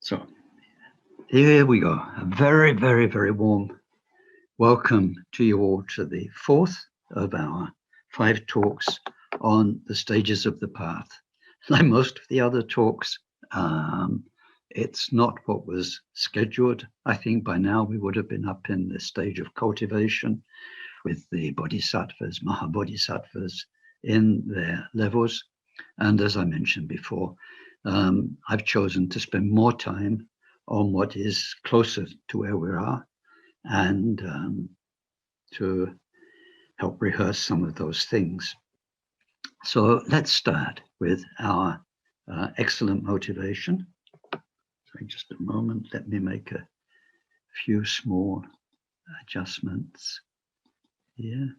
So here we go. A very, very, very warm welcome to you all to the fourth of our 5 talks on the stages of the path. Like most of the other talks, it's not what was scheduled. I think by now we would have been up in the stage of cultivation with the bodhisattvas, mahabodhisattvas in their levels. And as I mentioned before, I've chosen to spend more time on what is closer to where we are and to help rehearse some of those things. So let's start with our excellent motivation. Sorry, just a moment. Let me make a few small adjustments here.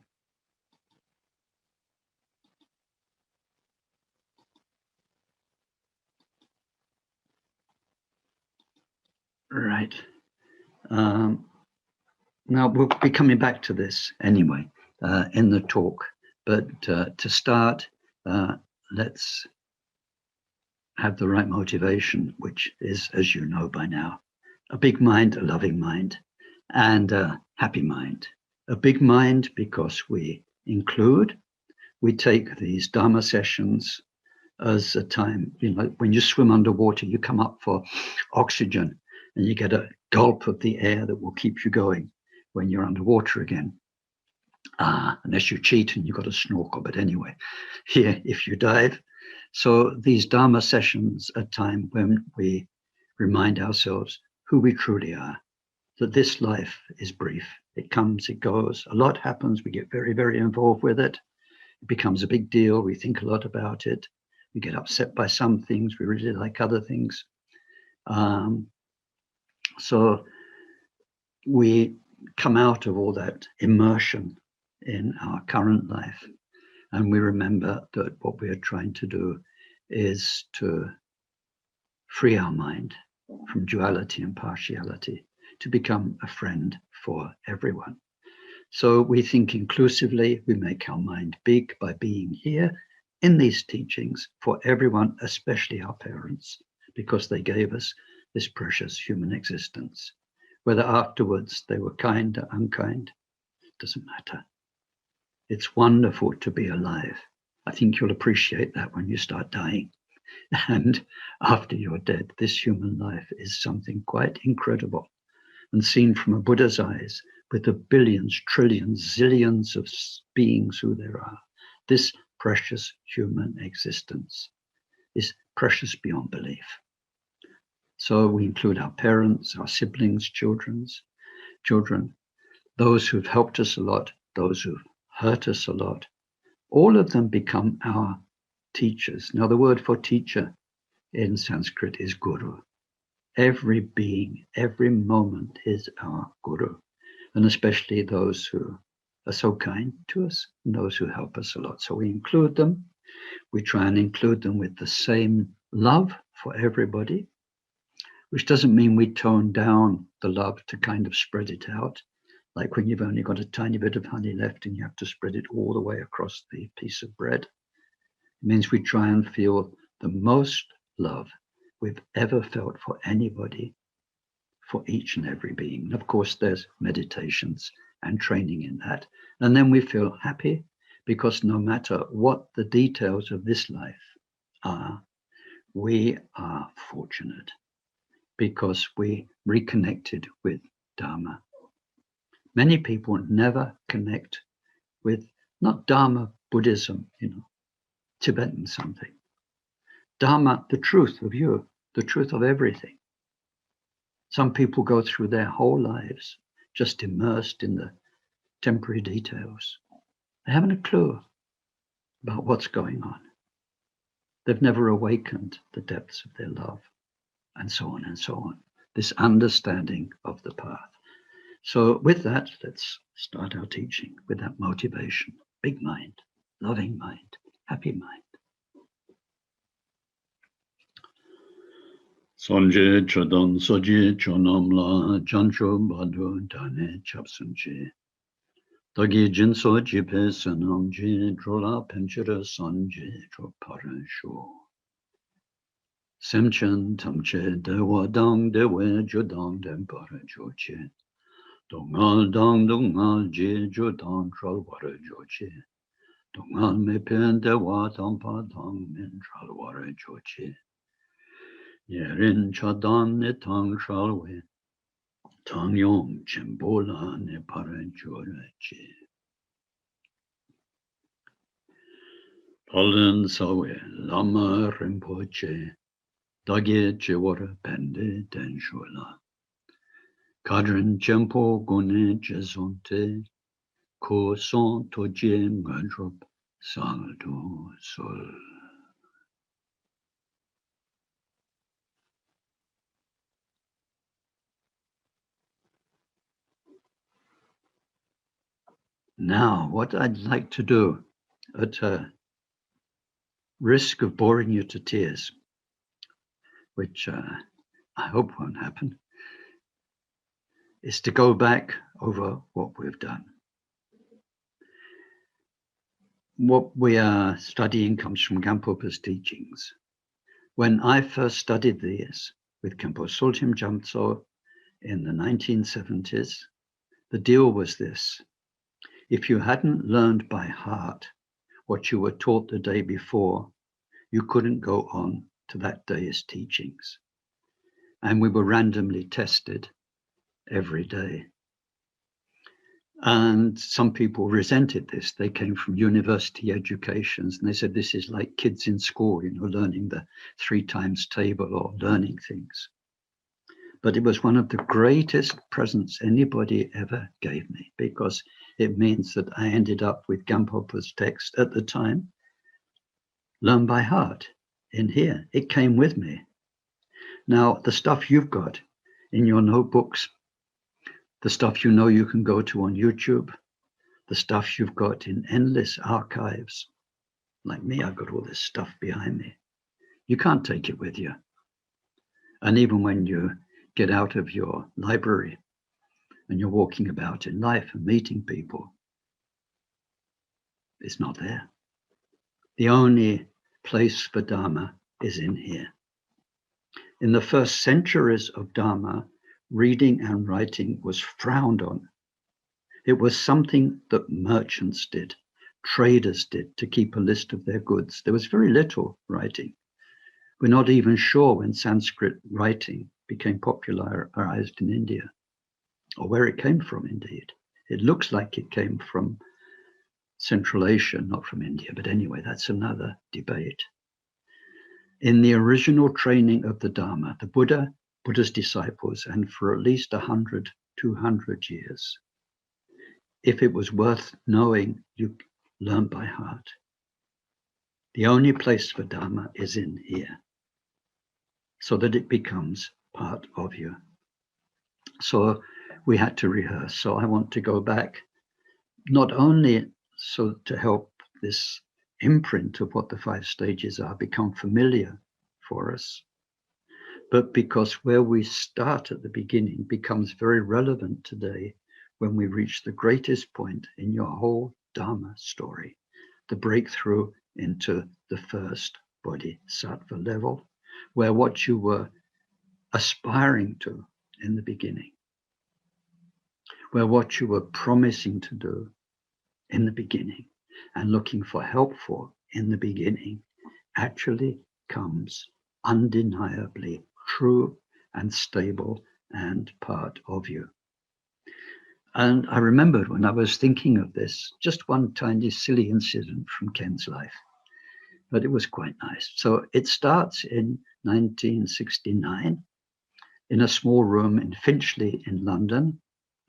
Right. Now, we'll be coming back to this anyway in the talk, but to start, let's have the right motivation, which is, as you know by now, a big mind, a loving mind, and a happy mind. A big mind because we take these Dharma sessions as a time, when you swim underwater, you come up for oxygen and you get a gulp of the air that will keep you going when you're underwater again. Unless you cheat and you've got a snorkel, but anyway, here, if you dive. So these Dharma sessions are a time when we remind ourselves who we truly are, that this life is brief. It comes, it goes, a lot happens, we get very, very involved with it. It becomes a big deal, we think a lot about it. We get upset by some things, we really like other things. So we come out of all that immersion in our current life, and we remember that what we are trying to do is to free our mind from duality and partiality, to become a friend for everyone. So we think inclusively, we make our mind big by being here in these teachings for everyone, especially our parents, because they gave us this precious human existence. Whether afterwards they were kind or unkind, doesn't matter. It's wonderful to be alive. I think you'll appreciate that when you start dying. And after you're dead, this human life is something quite incredible. And seen from a Buddha's eyes, with the billions, trillions, zillions of beings who there are, this precious human existence is precious beyond belief. So we include our parents, our siblings, children, those who've helped us a lot, those who've hurt us a lot. All of them become our teachers. Now, the word for teacher in Sanskrit is guru. Every being, every moment is our guru, and especially those who are so kind to us and those who help us a lot. So we include them. We try and include them with the same love for everybody, which doesn't mean we tone down the love to kind of spread it out, like when you've only got a tiny bit of honey left and you have to spread it all the way across the piece of bread. It means we try and feel the most love we've ever felt for anybody, for each and every being. And of course, there's meditations and training in that. And then we feel happy because no matter what the details of this life are, we are fortunate because we reconnected with Dharma. Many people never connect with, not Dharma, Buddhism, Tibetan something. Dharma, the truth of you, the truth of everything. Some people go through their whole lives just immersed in the temporary details. They haven't a clue about what's going on. They've never awakened the depths of their love, and so on and so on. This understanding of the path. So with that, let's start our teaching with that motivation. Big mind, loving mind, happy mind. Sonje chodon soji chonomla jancho badu dane chapsunji. Dagi jinso jipe sanamji drola penchira sanji droparan sho. Semchen tamche dewa dang dewe jodang dempara joche. Dongal dang dongal je jodang tralwara joche. Dongal me pen dewa tampa dang min tralwara joche. Yerin chadan ne tang tralwe. Tang yong chembola ne para joche. Polen sawe lama rinpoche. Dage chewara pende denshula. Kadran Jempo Gune Jezonte Ko Son Toje Ngadrop Saldo Sol. Now, what I'd like to do, at risk of boring you to tears, which I hope won't happen, is to go back over what we've done. What we are studying comes from Gampopa's teachings. When I first studied these with Khenpo Sultim Jamtso in the 1970s, the deal was this. If you hadn't learned by heart what you were taught the day before, you couldn't go on to that day's teachings. And we were randomly tested every day. And some people resented this. They came from university educations and they said, this is like kids in school, learning the 3 times table or learning things. But it was one of the greatest presents anybody ever gave me, because it means that I ended up with Gampopa's text at the time, learn by heart in here. It came with me. Now, the stuff you've got in your notebooks, the stuff you can go to on YouTube, the stuff you've got in endless archives, like me, I've got all this stuff behind me. You can't take it with you. And even when you get out of your library and you're walking about in life and meeting people, it's not there. The only place for Dharma is in here. In the first centuries of Dharma, reading and writing was frowned on. It was something that merchants did, traders did, to keep a list of their goods. There was very little writing. We're not even sure when Sanskrit writing became popularized in India, or where it came from, indeed. It looks like it came from Central Asia, not from India, but anyway, that's another debate. In the original training of the Dharma, the Buddha's disciples, and for at least 100, 200 years, if it was worth knowing, you learn by heart. The only place for Dharma is in here, so that it becomes part of you. So we had to rehearse. So I want to go back, not only so to help this imprint of what the 5 stages are become familiar for us, but because where we start at the beginning becomes very relevant today when we reach the greatest point in your whole Dharma story, the breakthrough into the first bodhisattva level, where what you were aspiring to in the beginning, where what you were promising to do in the beginning and looking for help for in the beginning actually comes undeniably true and stable and part of you. And I remembered when I was thinking of this, just one tiny silly incident from Ken's life, but it was quite nice. So it starts in 1969 in a small room in Finchley in London,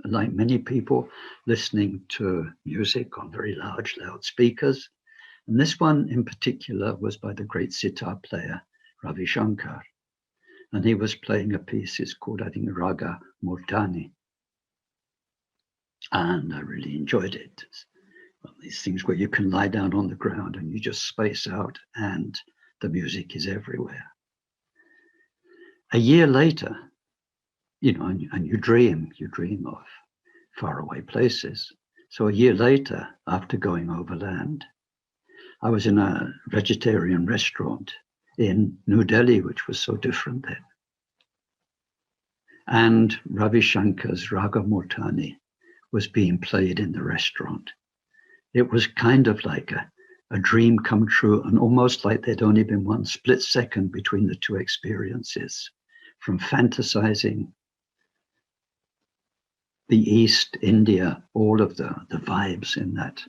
like many people listening to music on very large loudspeakers. And this one in particular was by the great sitar player, Ravi Shankar. And he was playing a piece, it's called, I think, Raga Murtani. And I really enjoyed it. One of these things where you can lie down on the ground and you just space out and the music is everywhere. A year later, and you dream of faraway places. So a year later, after going overland, I was in a vegetarian restaurant in New Delhi, which was so different then. And Ravi Shankar's Raga Mortani was being played in the restaurant. It was kind of like a dream come true, and almost like there'd only been one split second between the two experiences, from fantasizing the East, India, all of the vibes in that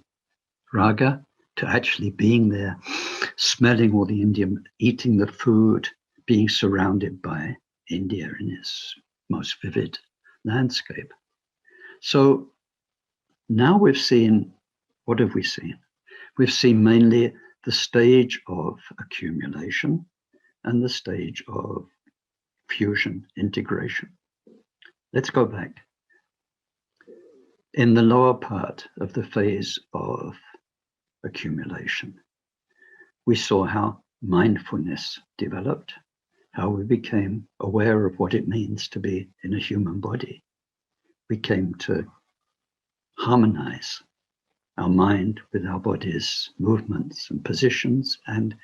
raga, to actually being there, smelling all the Indian, eating the food, being surrounded by India in its most vivid landscape. So now we've seen, what have we seen? We've seen mainly the stage of accumulation and the stage of fusion, integration. Let's go back. In the lower part of the phase of accumulation, we saw how mindfulness developed, how we became aware of what it means to be in a human body. We came to harmonize our mind with our body's movements and positions, and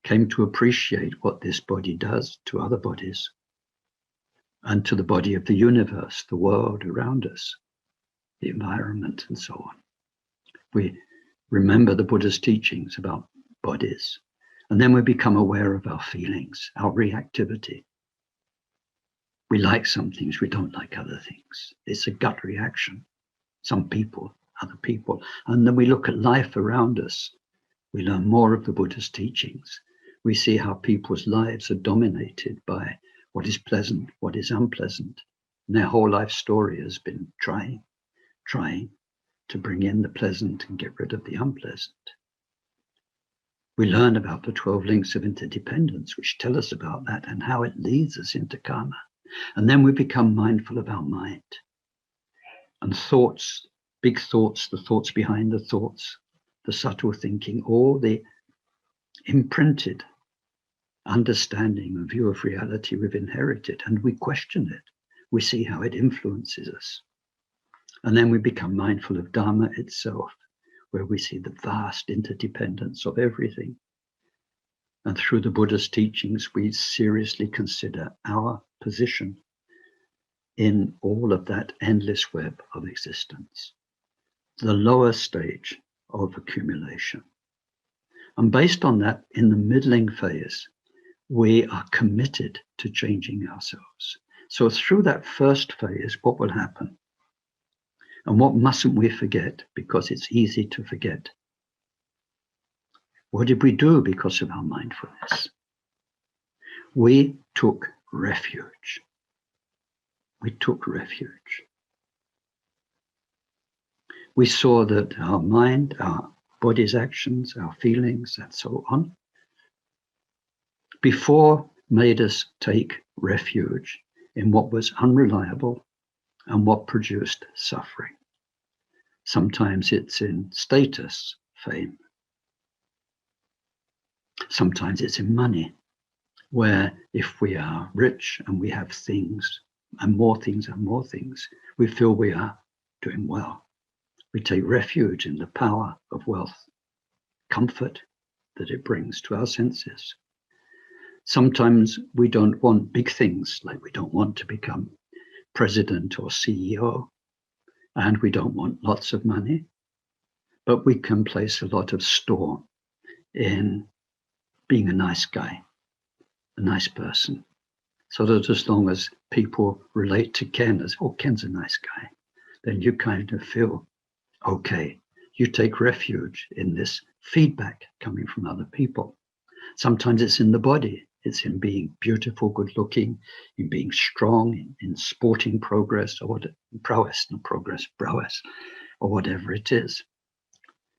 came to appreciate what this body does to other bodies and to the body of the universe, the world around us, the environment, and so on. We remember the Buddha's teachings about bodies, and then we become aware of our feelings, our reactivity. We like some things, we don't like other things. It's a gut reaction. Some people, other people. And then we look at life around us. We learn more of the Buddha's teachings. We see how people's lives are dominated by what is pleasant, what is unpleasant. And their whole life story has been trying to bring in the pleasant and get rid of the unpleasant. We learn about the 12 links of interdependence, which tell us about that and how it leads us into karma. And then we become mindful of our mind. And thoughts, big thoughts, the thoughts behind the thoughts, the subtle thinking, all the imprinted understanding and view of reality we've inherited, and we question it. We see how it influences us. And then we become mindful of Dharma itself, where we see the vast interdependence of everything. And through the Buddha's teachings, we seriously consider our position in all of that endless web of existence, the lower stage of accumulation. And based on that, in the middling phase, we are committed to changing ourselves. So through that first phase, what will happen? And what mustn't we forget? Because it's easy to forget. What did we do because of our mindfulness? We took refuge. We took refuge. We saw that our mind, our body's actions, our feelings, and so on, before made us take refuge in what was unreliable and what produced suffering. Sometimes it's in status, fame. Sometimes it's in money, where if we are rich and we have things and more things and more things, we feel we are doing well. We take refuge in the power of wealth, comfort that it brings to our senses. Sometimes we don't want big things, like we don't want to become president or CEO, and we don't want lots of money, but we can place a lot of store in being a nice guy, a nice person, so that as long as people relate to Ken as, oh, Ken's a nice guy, then you kind of feel okay. You take refuge in this feedback coming from other people. Sometimes it's in the body. It's in being beautiful, good looking, in being strong, in sporting progress, or what, prowess, not progress, prowess, or whatever it is.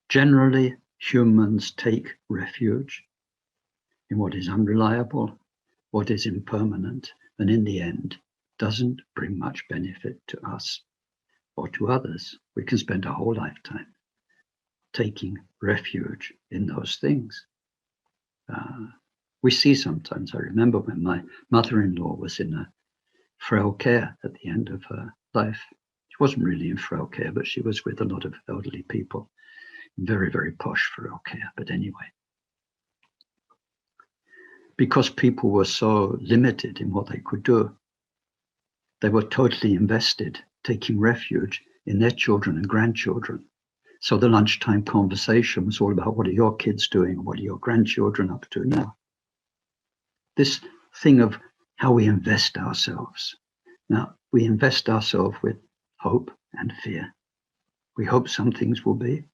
Generally, humans take refuge in what is unreliable, what is impermanent, and in the end, doesn't bring much benefit to us or to others. We can spend our whole lifetime taking refuge in those things. We see sometimes, I remember when my mother-in-law was in a frail care at the end of her life. She wasn't really in frail care, but she was with a lot of elderly people. Very, very posh frail care, but anyway. because people were so limited in what they could do. They were totally invested, taking refuge in their children and grandchildren. So the lunchtime conversation was all about, what are your kids doing? What are your grandchildren up to now? This thing of how we invest ourselves. Now, we invest ourselves with hope and fear. We hope some things will be,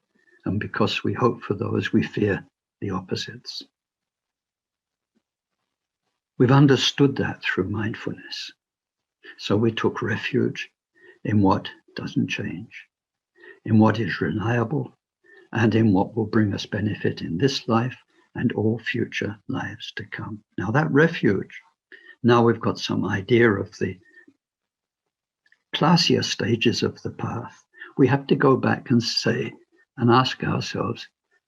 and because we hope for those, we fear the opposites. We've understood that through mindfulness. So we took refuge in what doesn't change, in what is reliable, and in what will bring us benefit in this life and all future lives to come. Now that refuge, now we've got some idea of the classier stages of the path. We have to go back and say and ask ourselves,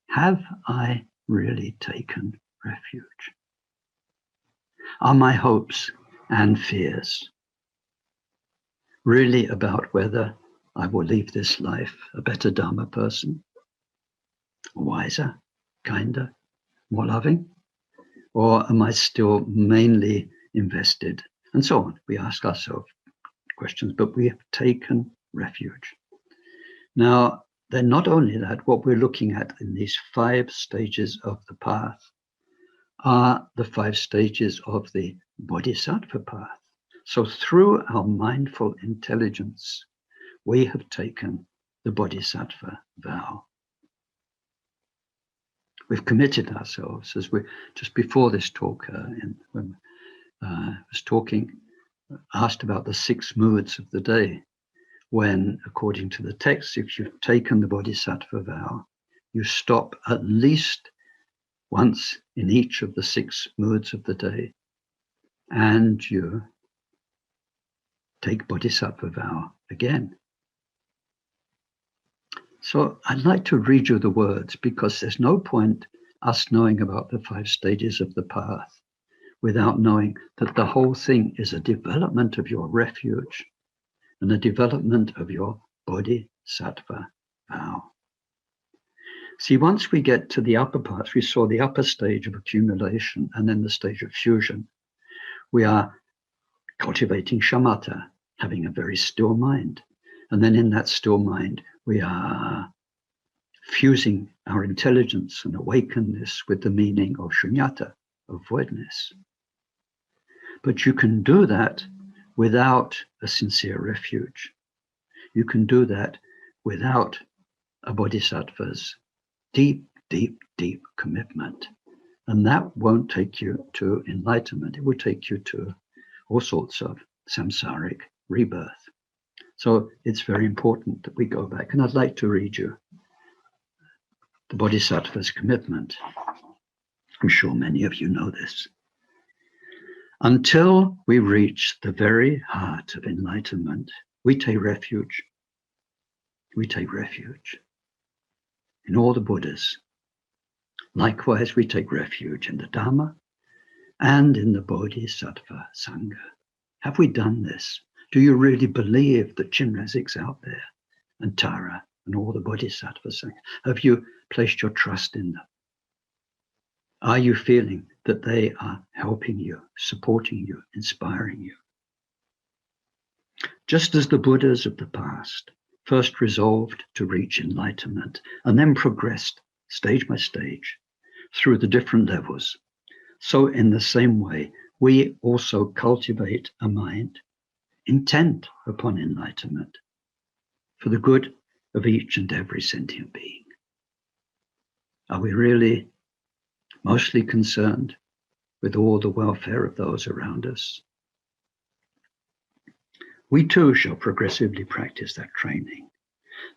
have I really taken refuge? Are my hopes and fears really about whether I will leave this life a better Dharma person, wiser, kinder, more loving? Or am I still mainly invested? And so on. We ask ourselves questions, but we have taken refuge. Now, then not only that, what we're looking at in these 5 stages of the path are the 5 stages of the Bodhisattva path. So through our mindful intelligence, we have taken the Bodhisattva vow. We've committed ourselves, as we just before this talk, when I was talking, asked about the 6 moods of the day, when, according to the text, if you've taken the Bodhisattva vow, you stop at least once in each of the 6 moods of the day, and you take Bodhisattva vow again. So I'd like to read you the words, because there's no point us knowing about the 5 stages of the path without knowing that the whole thing is a development of your refuge and a development of your Bodhisattva vow. See, once we get to the upper parts, we saw the upper stage of accumulation and then the stage of fusion. We are cultivating shamatha, having a very still mind. And then in that still mind, we are fusing our intelligence and awakeness with the meaning of shunyata, of voidness. But you can do that without a sincere refuge. You can do that without a bodhisattva's deep, deep, deep commitment. And that won't take you to enlightenment. It will take you to all sorts of samsaric rebirth. So it's very important that we go back. And I'd like to read you the Bodhisattva's commitment. I'm sure many of you know this. Until we reach the very heart of enlightenment, we take refuge. We take refuge in all the Buddhas. Likewise, we take refuge in the Dhamma and in the Bodhisattva Sangha. Have we done this? Do you really believe that Chinrazik's out there, and Tara, and all the Bodhisattva Sangha? Have you placed your trust in them? Are you feeling that they are helping you, supporting you, inspiring you? Just as the Buddhas of the past first resolved to reach enlightenment and then progressed stage by stage through the different levels, so in the same way, we also cultivate a mind intent upon enlightenment for the good of each and every sentient being. Are we really mostly concerned with all the welfare of those around us? We too shall progressively practice that training.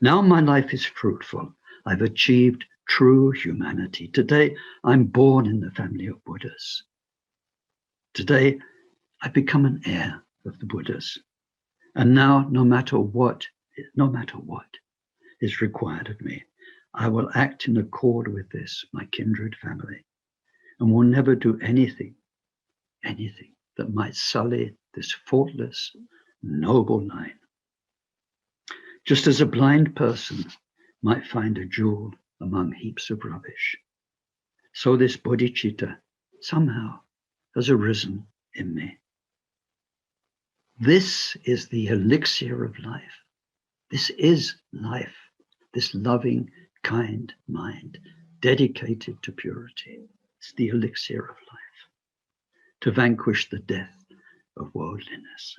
Now my life is fruitful. I've achieved true humanity. Today, I'm born in the family of Buddhas. Today, I've become an heir of the Buddhas. And now, no matter what is required of me, I will act in accord with this, my kindred family, and will never do anything that might sully this faultless, noble line. Just as a blind person might find a jewel among heaps of rubbish, so this bodhicitta somehow has arisen in me. This is the elixir of life. This is life, this loving, kind mind, dedicated to purity. It's the elixir of life, to vanquish the death of worldliness.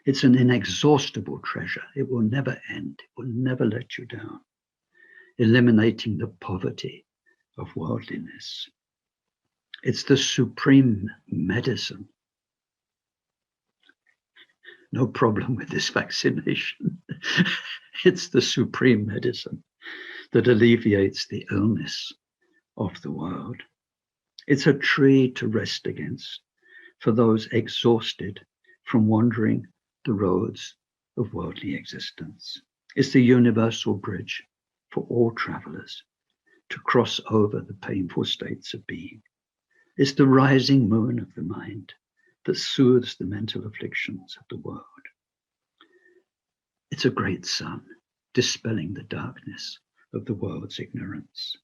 It's an inexhaustible treasure. It will never end. It will never let you down. Eliminating the poverty of worldliness. It's the supreme medicine. No problem with this vaccination. It's the supreme medicine that alleviates the illness of the world. It's a tree to rest against for those exhausted from wandering the roads of worldly existence. It's the universal bridge for all travelers to cross over the painful states of being. It's the rising moon of the mind that soothes the mental afflictions of the world. It's a great sun, dispelling the darkness of the world's ignorance.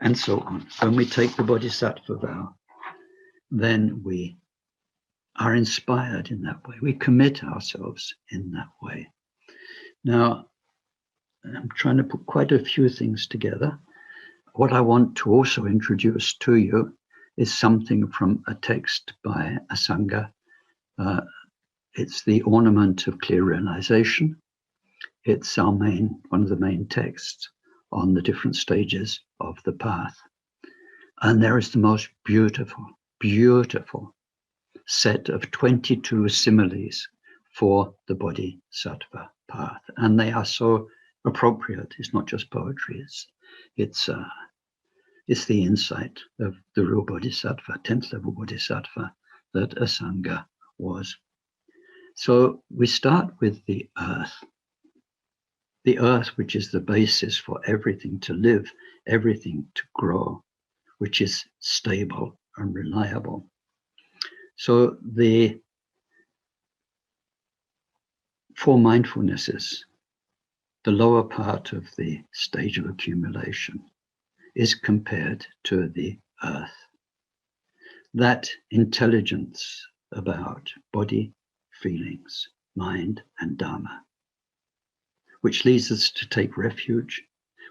And so on. When we take the Bodhisattva vow, then we are inspired in that way. We commit ourselves in that way. Now, I'm trying to put quite a few things together. What I want to also introduce to you is something from a text by Asanga. It's the Ornament of Clear Realization. It's one of the main texts on the different stages of the path. And there is the most beautiful, beautiful set of 22 similes for the Bodhisattva path. And they are so appropriate. It's not just poetry. It's the insight of the real Bodhisattva, 10th level Bodhisattva that Asanga was. So we start with the earth which is the basis for everything to live, everything to grow, which is stable and reliable. So the four mindfulnesses, the lower part of the stage of accumulation, is compared to the earth. That intelligence about body, feelings, mind, and Dharma, which leads us to take refuge,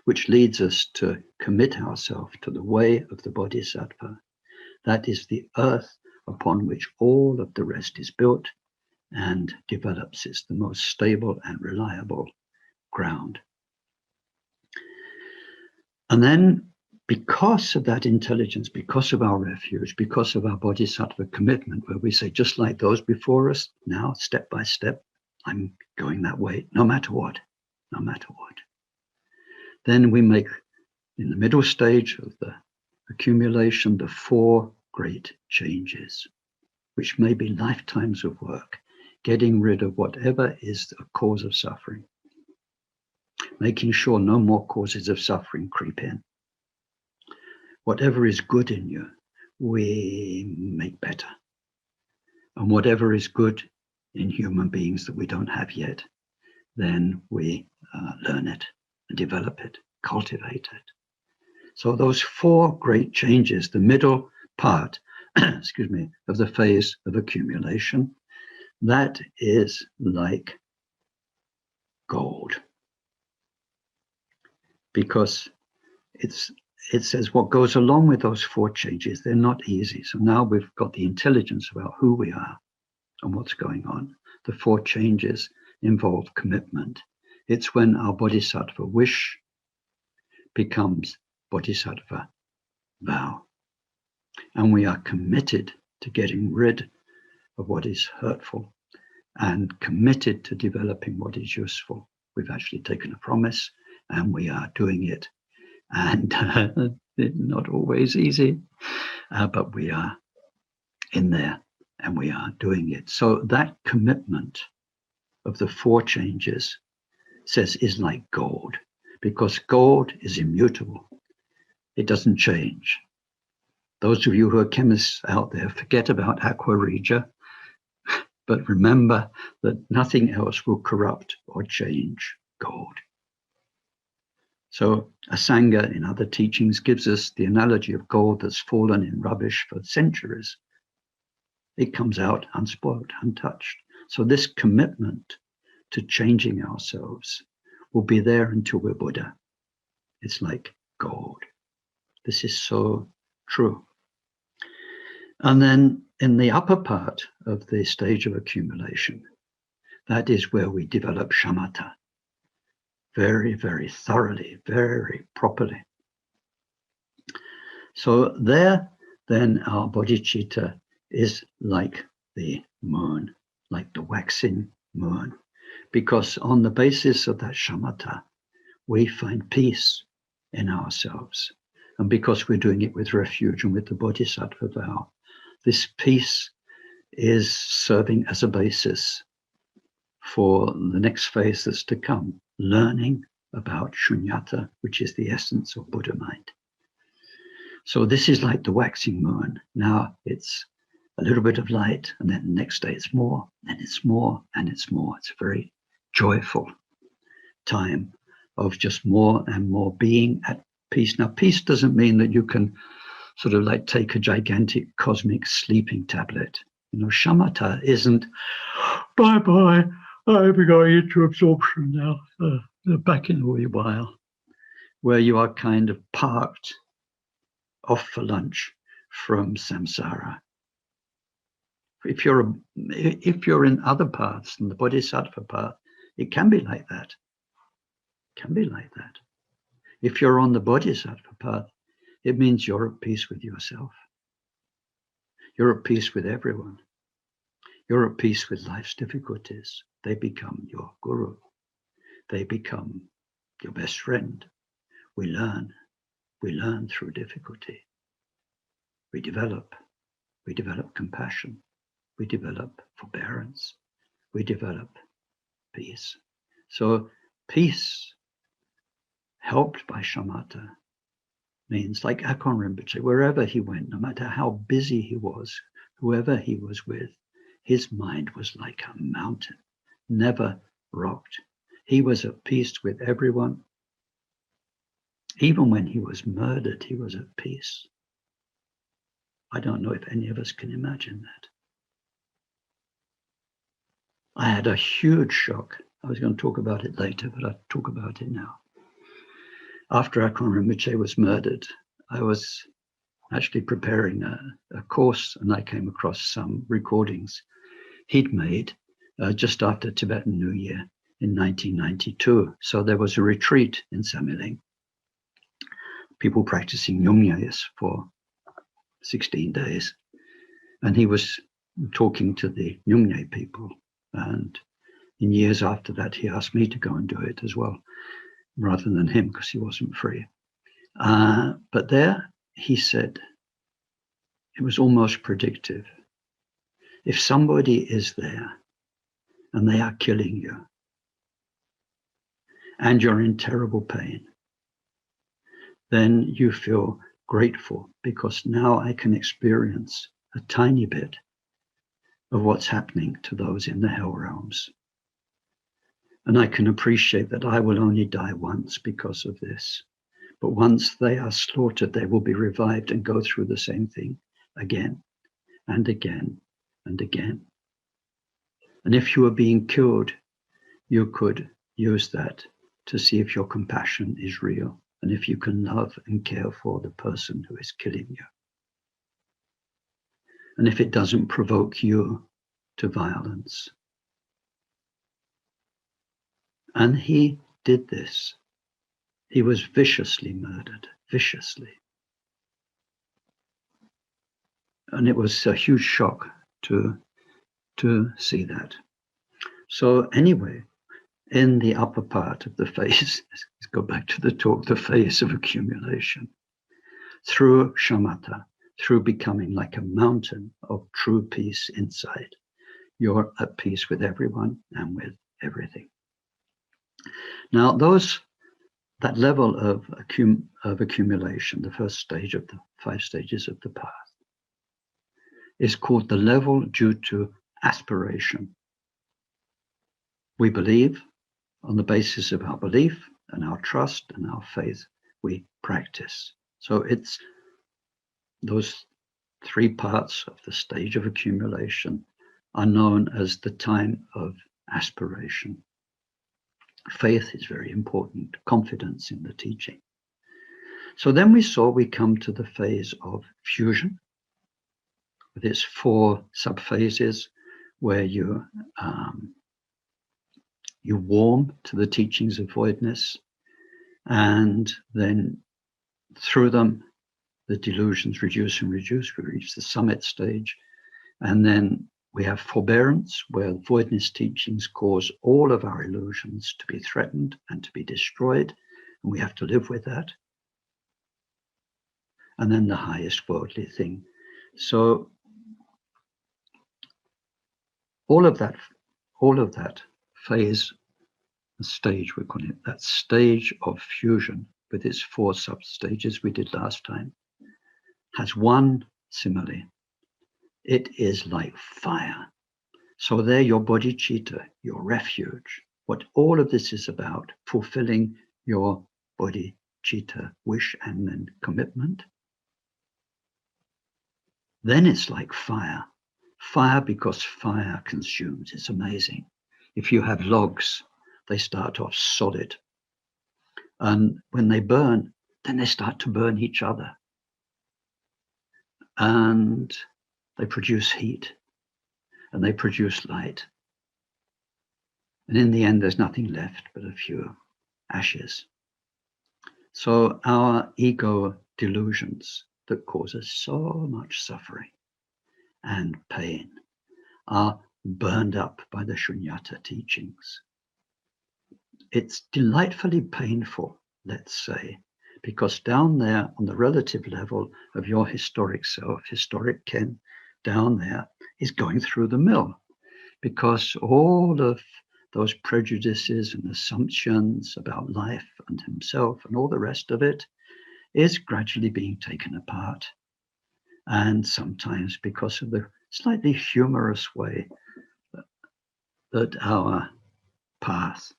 which leads us to commit ourselves to the way of the Bodhisattva. That is the earth upon which all of the rest is built and develops. It's the most stable and reliable ground. And then, because of that intelligence, because of our refuge, because of our Bodhisattva commitment, where we say, just like those before us, now, step by step, I'm going that way, no matter what, no matter what. Then we make, in the middle stage of the accumulation, the four great changes, which may be lifetimes of work, getting rid of whatever is a cause of suffering, making sure no more causes of suffering creep in. Whatever is good in you, we make better. And whatever is good in human beings that we don't have yet, then we learn it and develop it, cultivate it. So those four great changes, the middle part, of the phase of accumulation, that is like gold. Because it says what goes along with those four changes, they're not easy. So now we've got the intelligence about who we are and what's going on. The four changes involve commitment. It's when our bodhisattva wish becomes bodhisattva vow. And we are committed to getting rid of what is hurtful and committed to developing what is useful. We've actually taken a promise and we are doing it. And it's not always easy, but we are in there and we are doing it. So that commitment of the four changes says is like gold, because gold is immutable. It doesn't change. Those of you who are chemists out there, forget about aqua regia, but remember that nothing else will corrupt or change gold. So Asanga in other teachings gives us the analogy of gold that's fallen in rubbish for centuries. It comes out unspoiled, untouched. So this commitment to changing ourselves will be there until we're Buddha. It's like gold. This is so true. And then in the upper part of the stage of accumulation, that is where we develop shamatha very, very thoroughly, very properly. So there, then our bodhicitta is like the moon, like the waxing moon, because on the basis of that shamatha, we find peace in ourselves. And because we're doing it with refuge and with the bodhisattva vow, this peace is serving as a basis for the next phase that's to come, learning about shunyata, which is the essence of Buddha mind. So this is like the waxing moon. Now it's a little bit of light, and then the next day it's more, and it's more, and it's more. It's a very joyful time of just more and more being at peace. Now, peace doesn't mean that you can sort of like take a gigantic cosmic sleeping tablet. You know, shamatha isn't, bye-bye, I'm going into absorption now, back in a wee while, where you are kind of parked off for lunch from samsara. If you're in other paths than the bodhisattva path, it can be like that. It can be like that. If you're on the bodhisattva path, it means you're at peace with yourself. You're at peace with everyone. You're at peace with life's difficulties. They become your guru. They become your best friend. We learn through difficulty. We develop compassion. We develop forbearance. We develop peace. So peace, helped by shamatha, means like Akon Rinpoche, wherever he went, no matter how busy he was, whoever he was with, his mind was like a mountain, never rocked. He was at peace with everyone. Even when he was murdered, he was at peace. I don't know if any of us can imagine that. I had a huge shock. I was going to talk about it later, but I'll talk about it now. After Akon Rinpoche was murdered, I was actually preparing a course, and I came across some recordings he'd made just after Tibetan New Year in 1992. So there was a retreat in Samiling, people practicing Nyungyes for 16 days. And he was talking to the Nyungye people. And in years after that, he asked me to go and do it as well, rather than him, because he wasn't free. But there, he said, it was almost predictive. If somebody is there and they are killing you, and you're in terrible pain, then you feel grateful, because now I can experience a tiny bit of what's happening to those in the hell realms. And I can appreciate that I will only die once because of this. But once they are slaughtered, they will be revived and go through the same thing again and again and again. And if you are being killed, you could use that to see if your compassion is real and if you can love and care for the person who is killing you. And if it doesn't provoke you to violence. And he did this. He was viciously murdered, viciously. And it was a huge shock to see that. So anyway, in the upper part of the phase, let's go back to the talk, the phase of accumulation, through shamatha, through becoming like a mountain of true peace inside, you're at peace with everyone and with everything. Now, that level of accumulation, the first stage of the 5 stages of the path, is called the level due to aspiration. We believe on the basis of our belief, and our trust and our faith we practice. So it's those three parts of the stage of accumulation are known as the time of aspiration. Faith is very important, confidence in the teaching. So then we come to the phase of fusion, with its 4 subphases, where you warm to the teachings of voidness, and then through them the delusions reduce and reduce. We reach the summit stage, and then we have forbearance, where voidness teachings cause all of our illusions to be threatened and to be destroyed, and we have to live with that. And then the highest worldly thing. So all of that phase, stage, we call it, that stage of fusion with its 4 sub-stages we did last time, has one simile. It is like fire. So there, your bodhicitta, your refuge, what all of this is about, fulfilling your bodhicitta wish and then commitment. Then it's like fire. Fire because fire consumes. It's amazing. If you have logs, they start off solid. And when they burn, then they start to burn each other. And they produce heat. And they produce light. And in the end, there's nothing left but a few ashes. So our ego delusions that cause us so much suffering and pain are burned up by the Shunyata teachings. It's delightfully painful, let's say, because down there on the relative level of your historic self, historic Ken, down there is going through the mill, because all of those prejudices and assumptions about life and himself and all the rest of it is gradually being taken apart. And sometimes because of the slightly humorous way that our path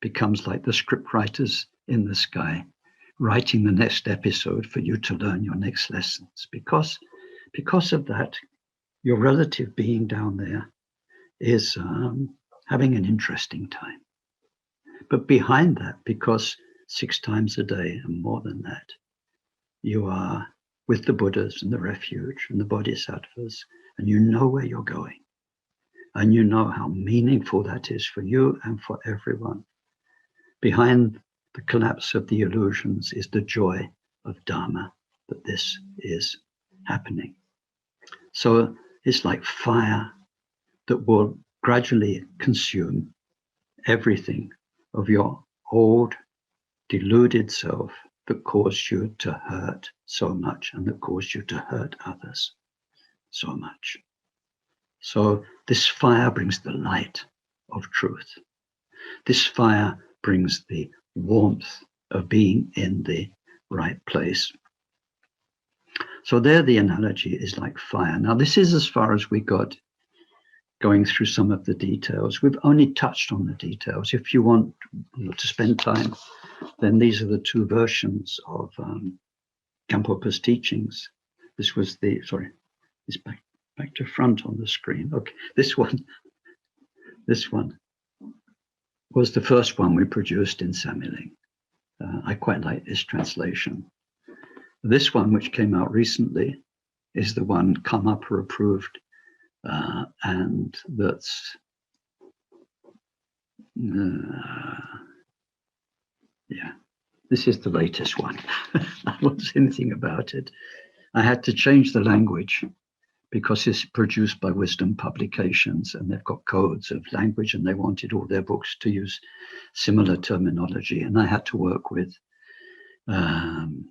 becomes like the script writers in the sky, writing the next episode for you to learn your next lessons. Because of that, your relative being down there is having an interesting time. But behind that, because 6 times a day and more than that, you are with the Buddhas and the refuge and the Bodhisattvas, and you know where you're going. And you know how meaningful that is for you and for everyone. Behind the collapse of the illusions is the joy of Dharma, that this is happening. So it's like fire that will gradually consume everything of your old, deluded self that caused you to hurt so much and that caused you to hurt others so much. So this fire brings the light of truth. This fire brings the warmth of being in the right place. So there the analogy is like fire. Now this is as far as we got going through some of the details. We've only touched on the details. If you want to spend time, then these are the 2 versions of Gampopa's teachings. This was the, sorry, it's back to front on the screen. Okay, this one was the first one we produced in Samiling. I quite like this translation. This one, which came out recently, is the one Karmapa approved, and that's yeah, this is the latest one. I won't say anything about it. I had to change the language because it's produced by Wisdom Publications, and they've got codes of language, and they wanted all their books to use similar terminology. And I had to work with the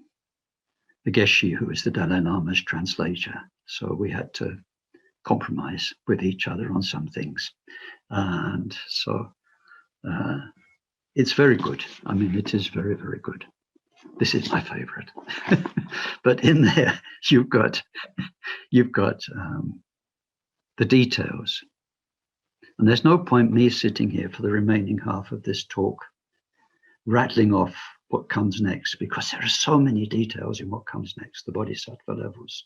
Geshe, who is the Dalai Lama's translator. So we had to compromise with each other on some things. And so it's very good. I mean, it is very, very good. This is my favorite. But in there, you've got the details. And there's no point me sitting here for the remaining half of this talk rattling off what comes next, because there are so many details in what comes next, the bodhisattva levels.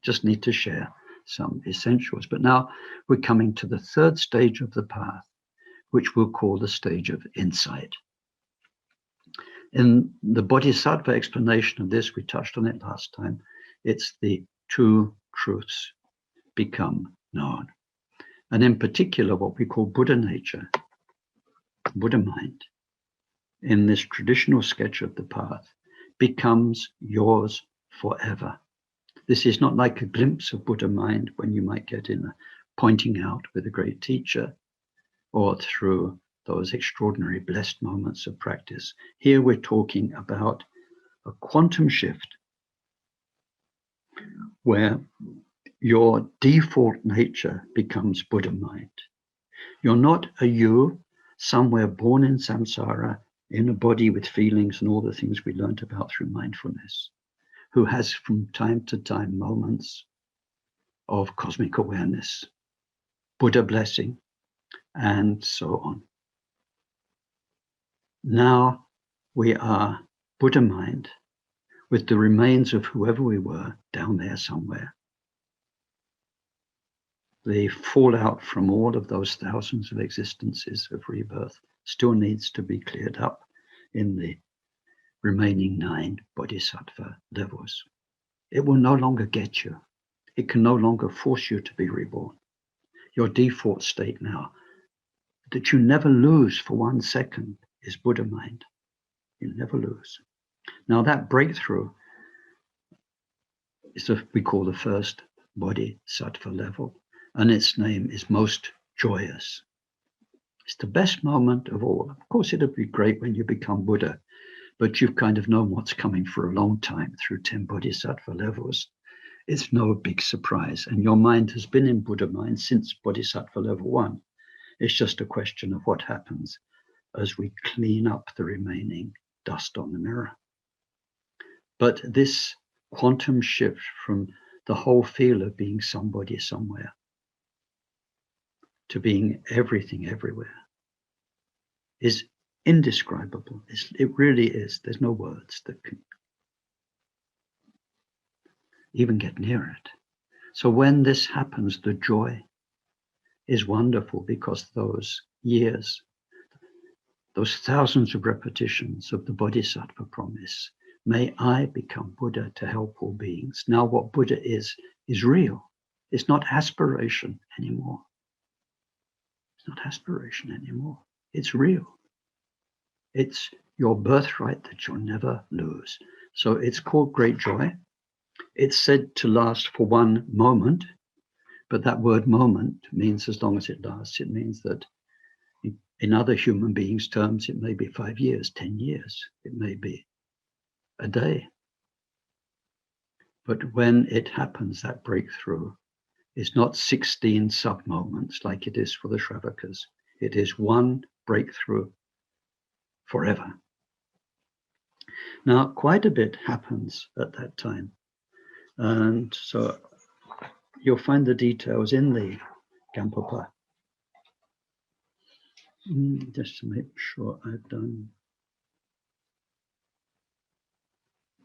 Just need to share some essentials. But now we're coming to the third stage of the path, which we'll call the stage of insight. In the bodhisattva explanation of this, we touched on it last time, it's the two truths become known. And in particular, what we call Buddha nature, Buddha mind, in this traditional sketch of the path, becomes yours forever. This is not like a glimpse of Buddha mind when you might get in a pointing out with a great teacher or through those extraordinary blessed moments of practice. Here we're talking about a quantum shift where your default nature becomes Buddha mind. You're not a you somewhere born in samsara, in a body with feelings and all the things we learned about through mindfulness, who has from time to time moments of cosmic awareness, Buddha blessing, and so on. Now we are Buddha mind with the remains of whoever we were down there somewhere. The fallout from all of those thousands of existences of rebirth still needs to be cleared up in the remaining 9 bodhisattva levels. It will no longer get you. It can no longer force you to be reborn. Your default state now, that you never lose for 1 second, is Buddha mind. You never lose. Now that breakthrough is what we call the first bodhisattva level, and its name is most joyous. It's the best moment of all. Of course, it'll be great when you become Buddha, but you've kind of known what's coming for a long time through 10 bodhisattva levels. It's no big surprise, and your mind has been in Buddha mind since bodhisattva level 1. It's just a question of what happens as we clean up the remaining dust on the mirror. But this quantum shift from the whole feel of being somebody somewhere to being everything everywhere is indescribable. It really is. There's no words that can even get near it. So when this happens, the joy is wonderful, because those years, those thousands of repetitions of the bodhisattva promise, may I become Buddha to help all beings. Now what Buddha is real. It's not aspiration anymore. It's not aspiration anymore. It's real. It's your birthright that you'll never lose. So it's called great joy. It's said to last for 1 moment, but that word moment means as long as it lasts. It means that in other human beings' terms, it may be 5 years, 10 years. It may be a day. But when it happens, that breakthrough is not 16 sub-moments like it is for the Shravakas. It is 1 breakthrough forever. Now, quite a bit happens at that time. And so you'll find the details in the Gampopa. Just to make sure I've done.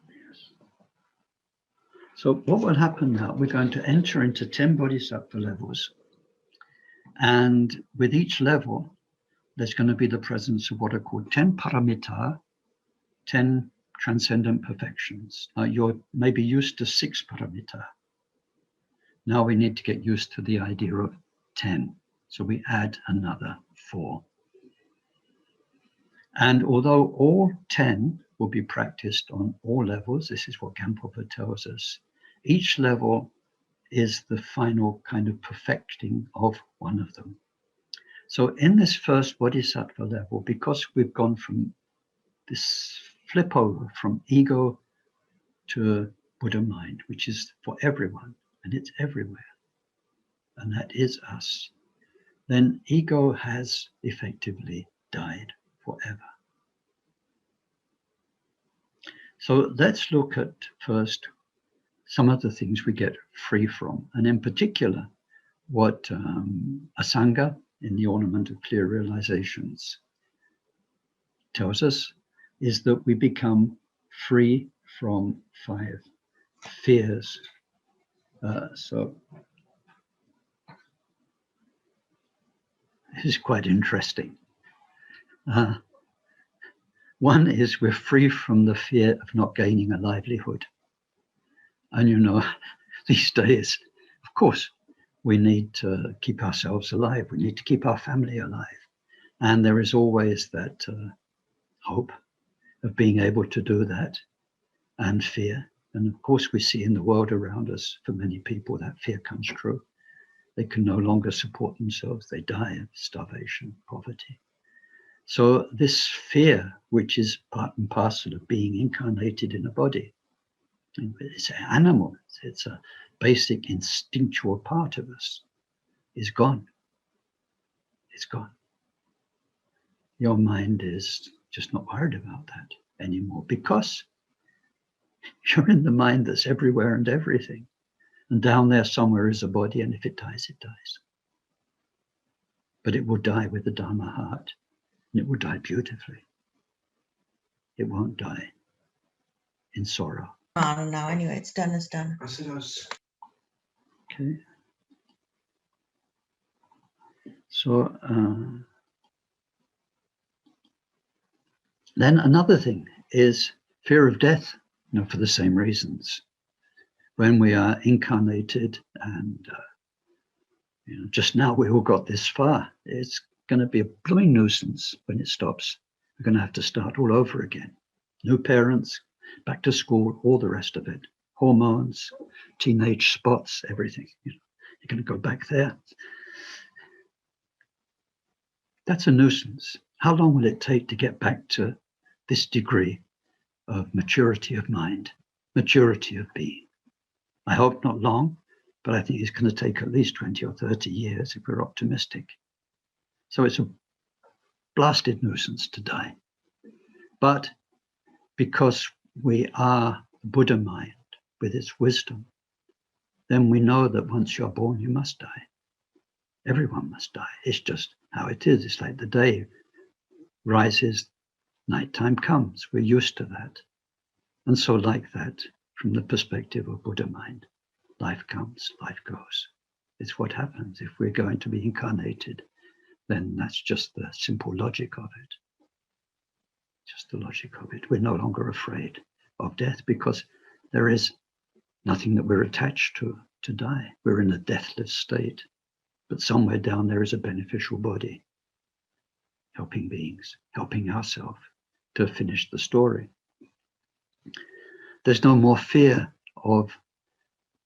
Yes. So what will happen now, we're going to enter into 10 bodhisattva levels. And with each level, there's going to be the presence of what are called 10 paramita, 10 transcendent perfections. Now you're maybe used to 6 paramita. Now we need to get used to the idea of 10. So we add another 4. And although all 10 will be practiced on all levels, this is what Gampopa tells us, each level is the final kind of perfecting of one of them. So in this first bodhisattva level, because we've gone from this flip over from ego to Buddha mind, which is for everyone, and it's everywhere, and that is us, then ego has effectively died forever. So let's look at first some of the things we get free from, and in particular, what Asanga in the Ornament of Clear Realizations tells us is that we become free from 5 fears. So this is quite interesting. One is we're free from the fear of not gaining a livelihood. And you know, these days, of course, we need to keep ourselves alive. We need to keep our family alive. And there is always that hope of being able to do that, and fear. And of course, we see in the world around us, for many people, that fear comes true. They can no longer support themselves. They die of starvation, poverty. So this fear, which is part and parcel of being incarnated in a body, it's an animal, it's a basic instinctual part of us, is gone. It's gone. Your mind is just not worried about that anymore, because you're in the mind that's everywhere and everything. And down there somewhere is a body, and if it dies, it dies. But it will die with the Dharma heart, and it will die beautifully. It won't die in sorrow. Now, anyway, it's done, it's done. Okay. So then another thing is fear of death, for the same reasons. When we are incarnated, and just now we all got this far, it's going to be a blooming nuisance when it stops. We're going to have to start all over again. New parents, back to school, all the rest of it. Hormones, teenage spots, everything. You're going to go back there. That's a nuisance. How long will it take to get back to this degree of maturity of mind, maturity of being? I hope not long, but I think it's going to take at least 20 or 30 years if we're optimistic. So it's a blasted nuisance to die. But because we are Buddha mind with its wisdom, then we know that once you're born, you must die. Everyone must die. It's just how it is. It's like the day rises, nighttime comes. We're used to that. And so like that, from the perspective of Buddha mind, life comes, life goes. It's what happens. If we're going to be incarnated, then that's just the simple logic of it. Just the logic of it. We're no longer afraid of death because there is nothing that we're attached to die. We're in a deathless state. But somewhere down there is a beneficial body, helping beings, helping ourselves to finish the story. There's no more fear of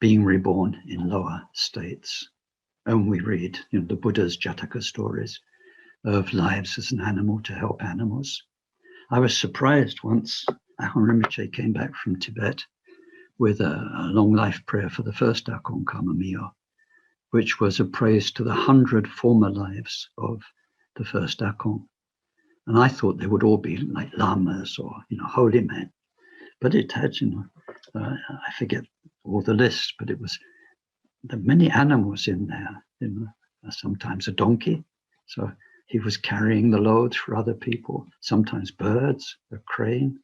being reborn in lower states. And we read, the Buddha's Jataka stories of lives as an animal to help animals. I was surprised once Ahon Rinpoche came back from Tibet with a long life prayer for the first Akon Kamamiyo, which was a praise to the 100 former lives of the first Akon. And I thought they would all be like lamas or, holy men. But it had, I forget all the lists, but it was the many animals in there, sometimes a donkey. So he was carrying the loads for other people, sometimes birds, a crane,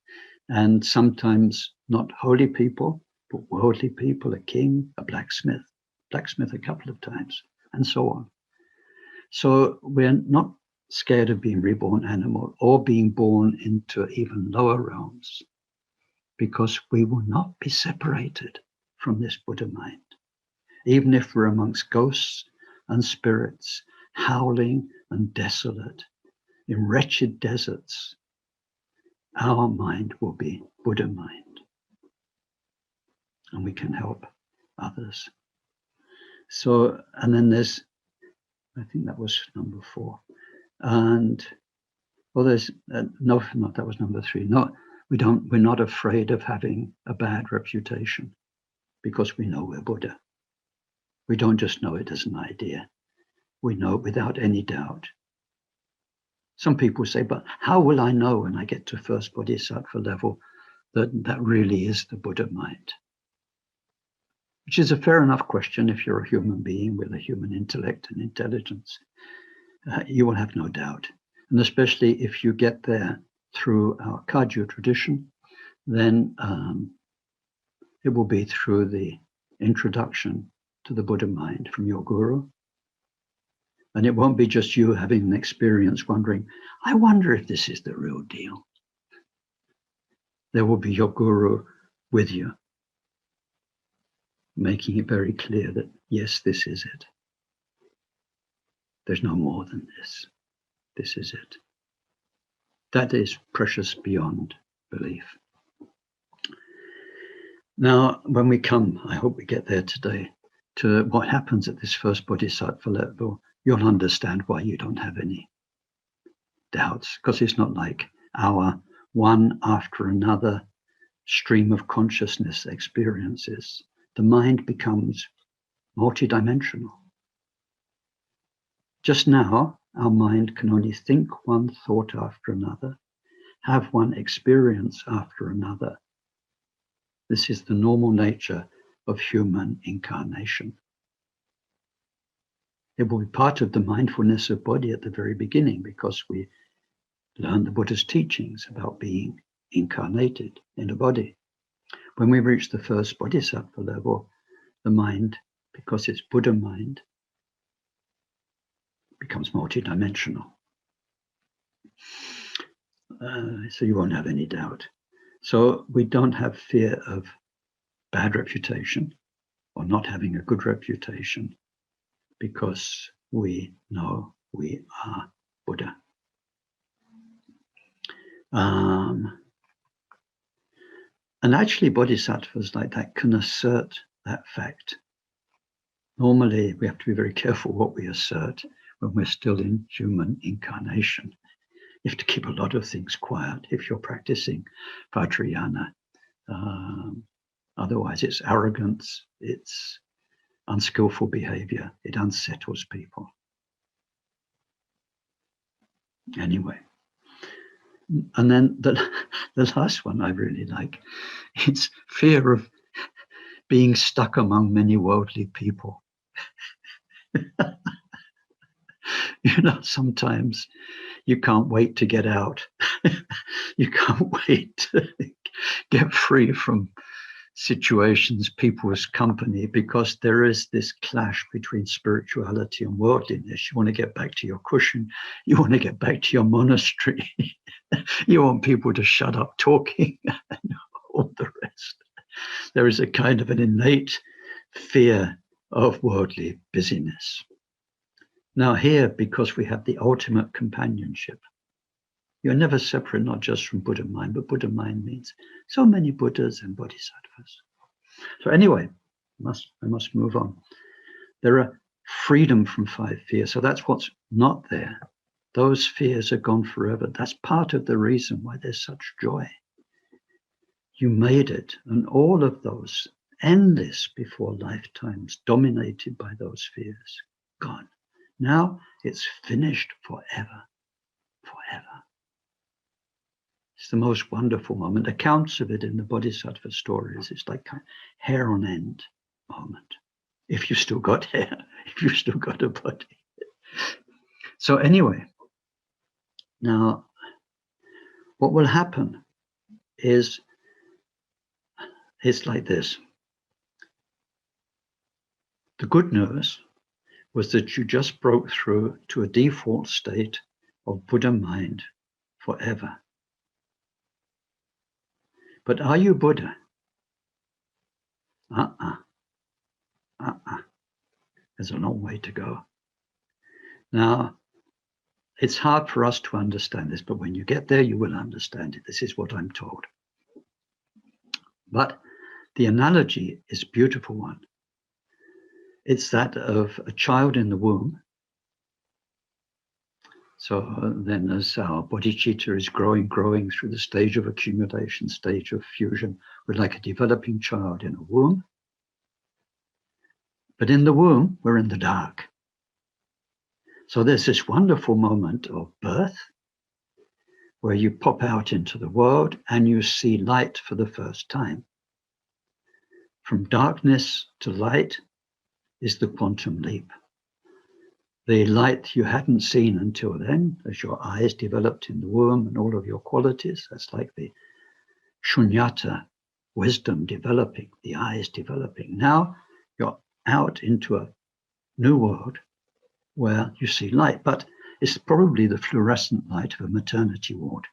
and sometimes not holy people, but worldly people, a king, a blacksmith a couple of times, and so on. So we're not scared of being reborn animal or being born into even lower realms, because we will not be separated from this Buddha mind. Even if we're amongst ghosts and spirits, howling and desolate, in wretched deserts, our mind will be Buddha mind. And we can help others. So, and then there's, I think that was number 4. And, there's, no, that was number 3. No, we're not afraid of having a bad reputation because we know we're Buddha. We don't just know it as an idea. We know it without any doubt. Some people say, but how will I know when I get to first bodhisattva level that really is the Buddha mind? Which is a fair enough question if you're a human being with a human intellect and intelligence. You will have no doubt. And especially if you get there through our Kagyu tradition, then it will be through the introduction to the Buddha mind from your guru. And it won't be just you having an experience wondering, I wonder if this is the real deal. There will be your guru with you, making it very clear that, yes, this is it. There's no more than this. This is it. That is precious beyond belief. Now, when we come, I hope we get there today, to what happens at this first bodhisattva level, you'll understand why you don't have any doubts, because it's not like our one after another stream of consciousness experiences. The mind becomes multidimensional. Just now, our mind can only think one thought after another, have one experience after another. This is the normal nature of human incarnation. It will be part of the mindfulness of body at the very beginning, because we learn the Buddha's teachings about being incarnated in a body. When we reach the first bodhisattva level, the mind, because it's Buddha mind, becomes multidimensional. So you won't have any doubt. So we don't have fear of bad reputation or not having a good reputation, because we know we are Buddha. And actually, bodhisattvas like that can assert that fact. Normally, we have to be very careful what we assert when we're still in human incarnation. You have to keep a lot of things quiet if you're practicing Vajrayana. Otherwise, it's arrogance, it's unskillful behavior, it unsettles people. Anyway. And then the last one I really like, it's fear of being stuck among many worldly people. Sometimes you can't wait to get out. You can't wait to get free from situations, people's company, because there is this clash between spirituality and worldliness. You want to get back to your cushion. You want to get back to your monastery. You want people to shut up talking and all the rest. There is a kind of an innate fear of worldly busyness. Now here, because we have the ultimate companionship, you're never separate, not just from Buddha mind, but Buddha mind means so many Buddhas and Bodhisattvas. So anyway, I must move on. There are freedom from 5 fears. So that's what's not there. Those fears are gone forever. That's part of the reason why there's such joy. You made it, and all of those endless before lifetimes dominated by those fears, gone. Now it's finished forever, forever. It's the most wonderful moment. Accounts of it in the Bodhisattva stories, it's like a hair on end moment. If you still got hair, if you still got a body. So anyway, now what will happen is it's like this. The good news was that you just broke through to a default state of Buddha mind forever. But are you Buddha? There's a long way to go. Now, it's hard for us to understand this, but when you get there, you will understand it. This is what I'm told. But the analogy is a beautiful one. It's that of a child in the womb. So then as our bodhicitta is growing through the stage of accumulation, stage of fusion, we're like a developing child in a womb. But in the womb, we're in the dark. So there's this wonderful moment of birth where you pop out into the world and you see light for the first time. From darkness to light is the quantum leap. The light you hadn't seen until then, as your eyes developed in the womb and all of your qualities, that's like the shunyata, wisdom developing, the eyes developing. Now you're out into a new world where you see light, but it's probably the fluorescent light of a maternity ward.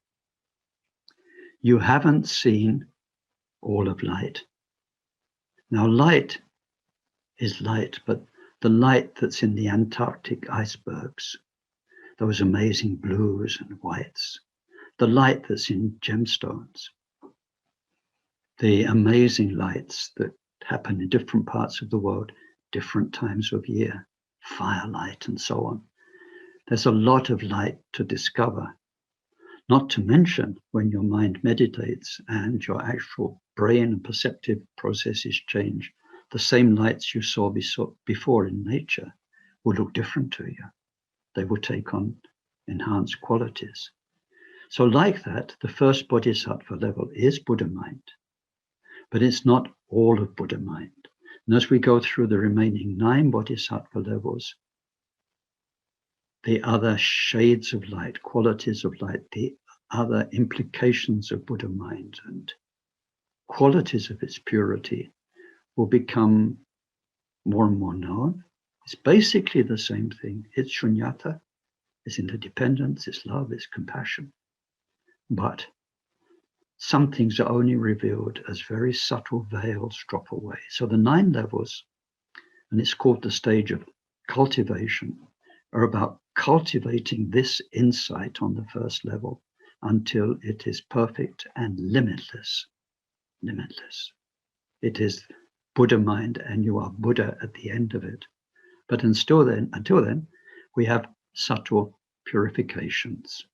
You haven't seen all of light. Now, light is light, but the light that's in the Antarctic icebergs, those amazing blues and whites, the light that's in gemstones, the amazing lights that happen in different parts of the world, different times of year, firelight and so on. There's a lot of light to discover, not to mention when your mind meditates and your actual brain and perceptive processes change. The same lights you saw before in nature will look different to you. They will take on enhanced qualities. So like that, the first bodhisattva level is Buddha mind, but it's not all of Buddha mind. And as we go through the remaining 9 bodhisattva levels, the other shades of light, qualities of light, the other implications of Buddha mind and qualities of its purity will become more and more known. It's basically the same thing. It's shunyata, it's interdependence, it's love, it's compassion. But some things are only revealed as very subtle veils drop away. So the 9 levels, and it's called the stage of cultivation, are about cultivating this insight on the first level until it is perfect and limitless. Limitless. It is Buddha mind, and you are Buddha at the end of it. But until then, we have subtle purifications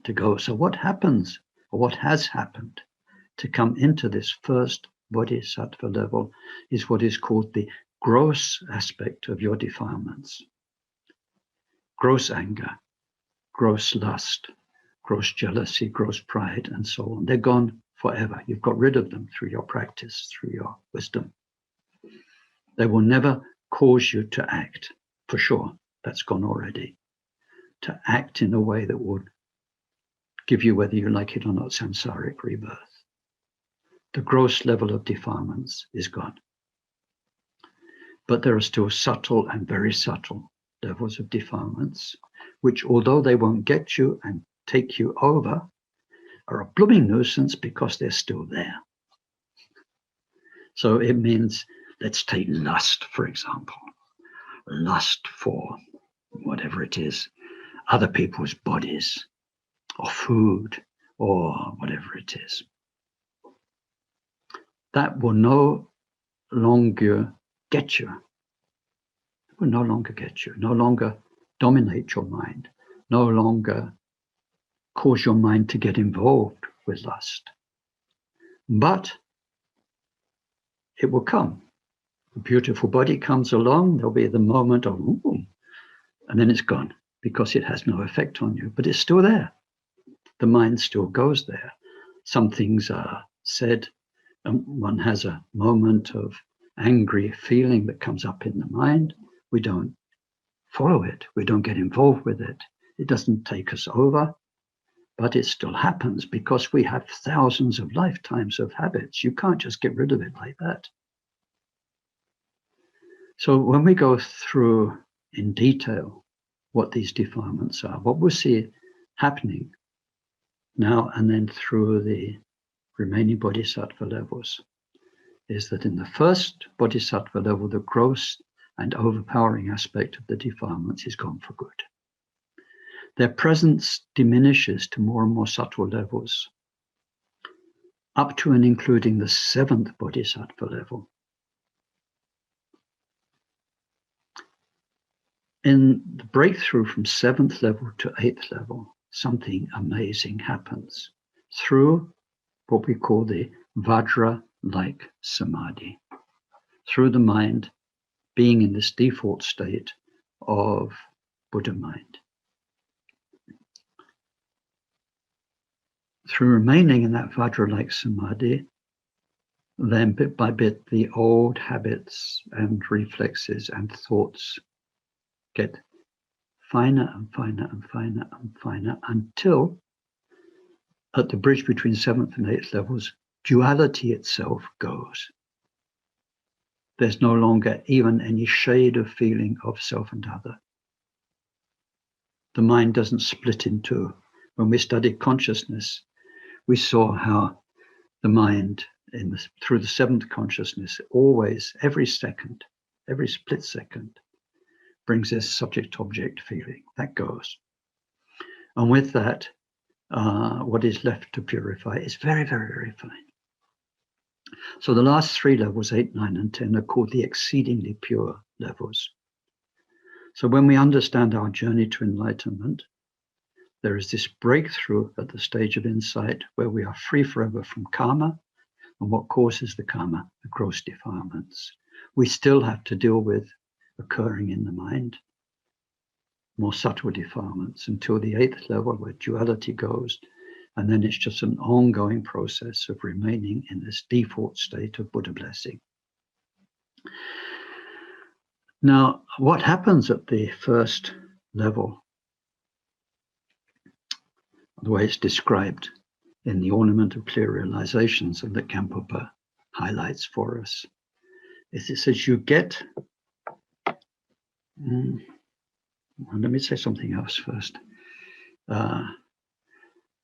to go. So what happens, or what has happened to come into this first bodhisattva level is what is called the gross aspect of your defilements. Gross anger, gross lust, gross jealousy, gross pride, and so on. They're gone forever. You've got rid of them through your practice, through your wisdom. They will never cause you to act, for sure. That's gone already. To act in a way that would give you, whether you like it or not, samsaric rebirth. The gross level of defilements is gone. But there are still subtle and very subtle levels of defilements, which, although they won't get you and take you over, are a blooming nuisance because they're still there. So it means, let's take lust, for example. Lust for whatever it is, other people's bodies, or food, or whatever it is. That will no longer get you. It will no longer get you, no longer dominate your mind, no longer cause your mind to get involved with lust. But it will come. A beautiful body comes along, there'll be the moment of, ooh, and then it's gone because it has no effect on you, but it's still there. The mind still goes there. Some things are said, and one has a moment of angry feeling that comes up in the mind. We don't follow it. We don't get involved with it. It doesn't take us over, but it still happens because we have thousands of lifetimes of habits. You can't just get rid of it like that. So when we go through in detail what these defilements are, what we'll see happening now and then through the remaining bodhisattva levels is that in the first bodhisattva level, the gross and overpowering aspect of the defilements is gone for good. Their presence diminishes to more and more subtle levels, up to and including the 7th bodhisattva level. In the breakthrough from 7th level to 8th level, something amazing happens through what we call the Vajra-like samadhi, through the mind being in this default state of Buddha mind. Through remaining in that Vajra-like samadhi, then bit by bit, the old habits and reflexes and thoughts get finer and finer and finer and finer until at the bridge between 7th and 8th levels, duality itself goes. There's no longer even any shade of feeling of self and other. The mind doesn't split in two. When we studied consciousness, we saw how the mind, through the 7th consciousness, always, every second, every split second, brings this subject-object feeling. That goes. And with that, what is left to purify is very, very, very fine. So the last 3 levels, 8, 9, and 10, are called the exceedingly pure levels. So when we understand our journey to enlightenment, there is this breakthrough at the stage of insight where we are free forever from karma and what causes the karma, the gross defilements. We still have to deal with occurring in the mind, more subtle defilements until the 8th level where duality goes. And then it's just an ongoing process of remaining in this default state of Buddha blessing. Now, what happens at the first level, the way it's described in the Ornament of Clear Realizations and that Gampopa highlights for us, is it says you get, let me say something else first.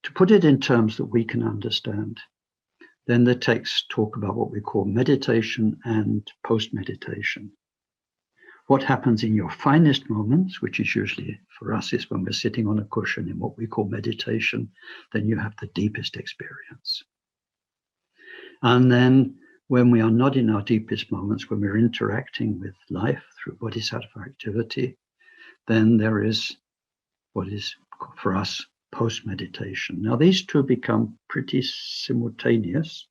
To put it in terms that we can understand, then the texts talk about what we call meditation and post-meditation. What happens in your finest moments, which is usually for us is when we're sitting on a cushion in what we call meditation, then you have the deepest experience. And then when we are not in our deepest moments, when we're interacting with life through bodhisattva activity, then there is what is for us post-meditation. Now, these two become pretty simultaneous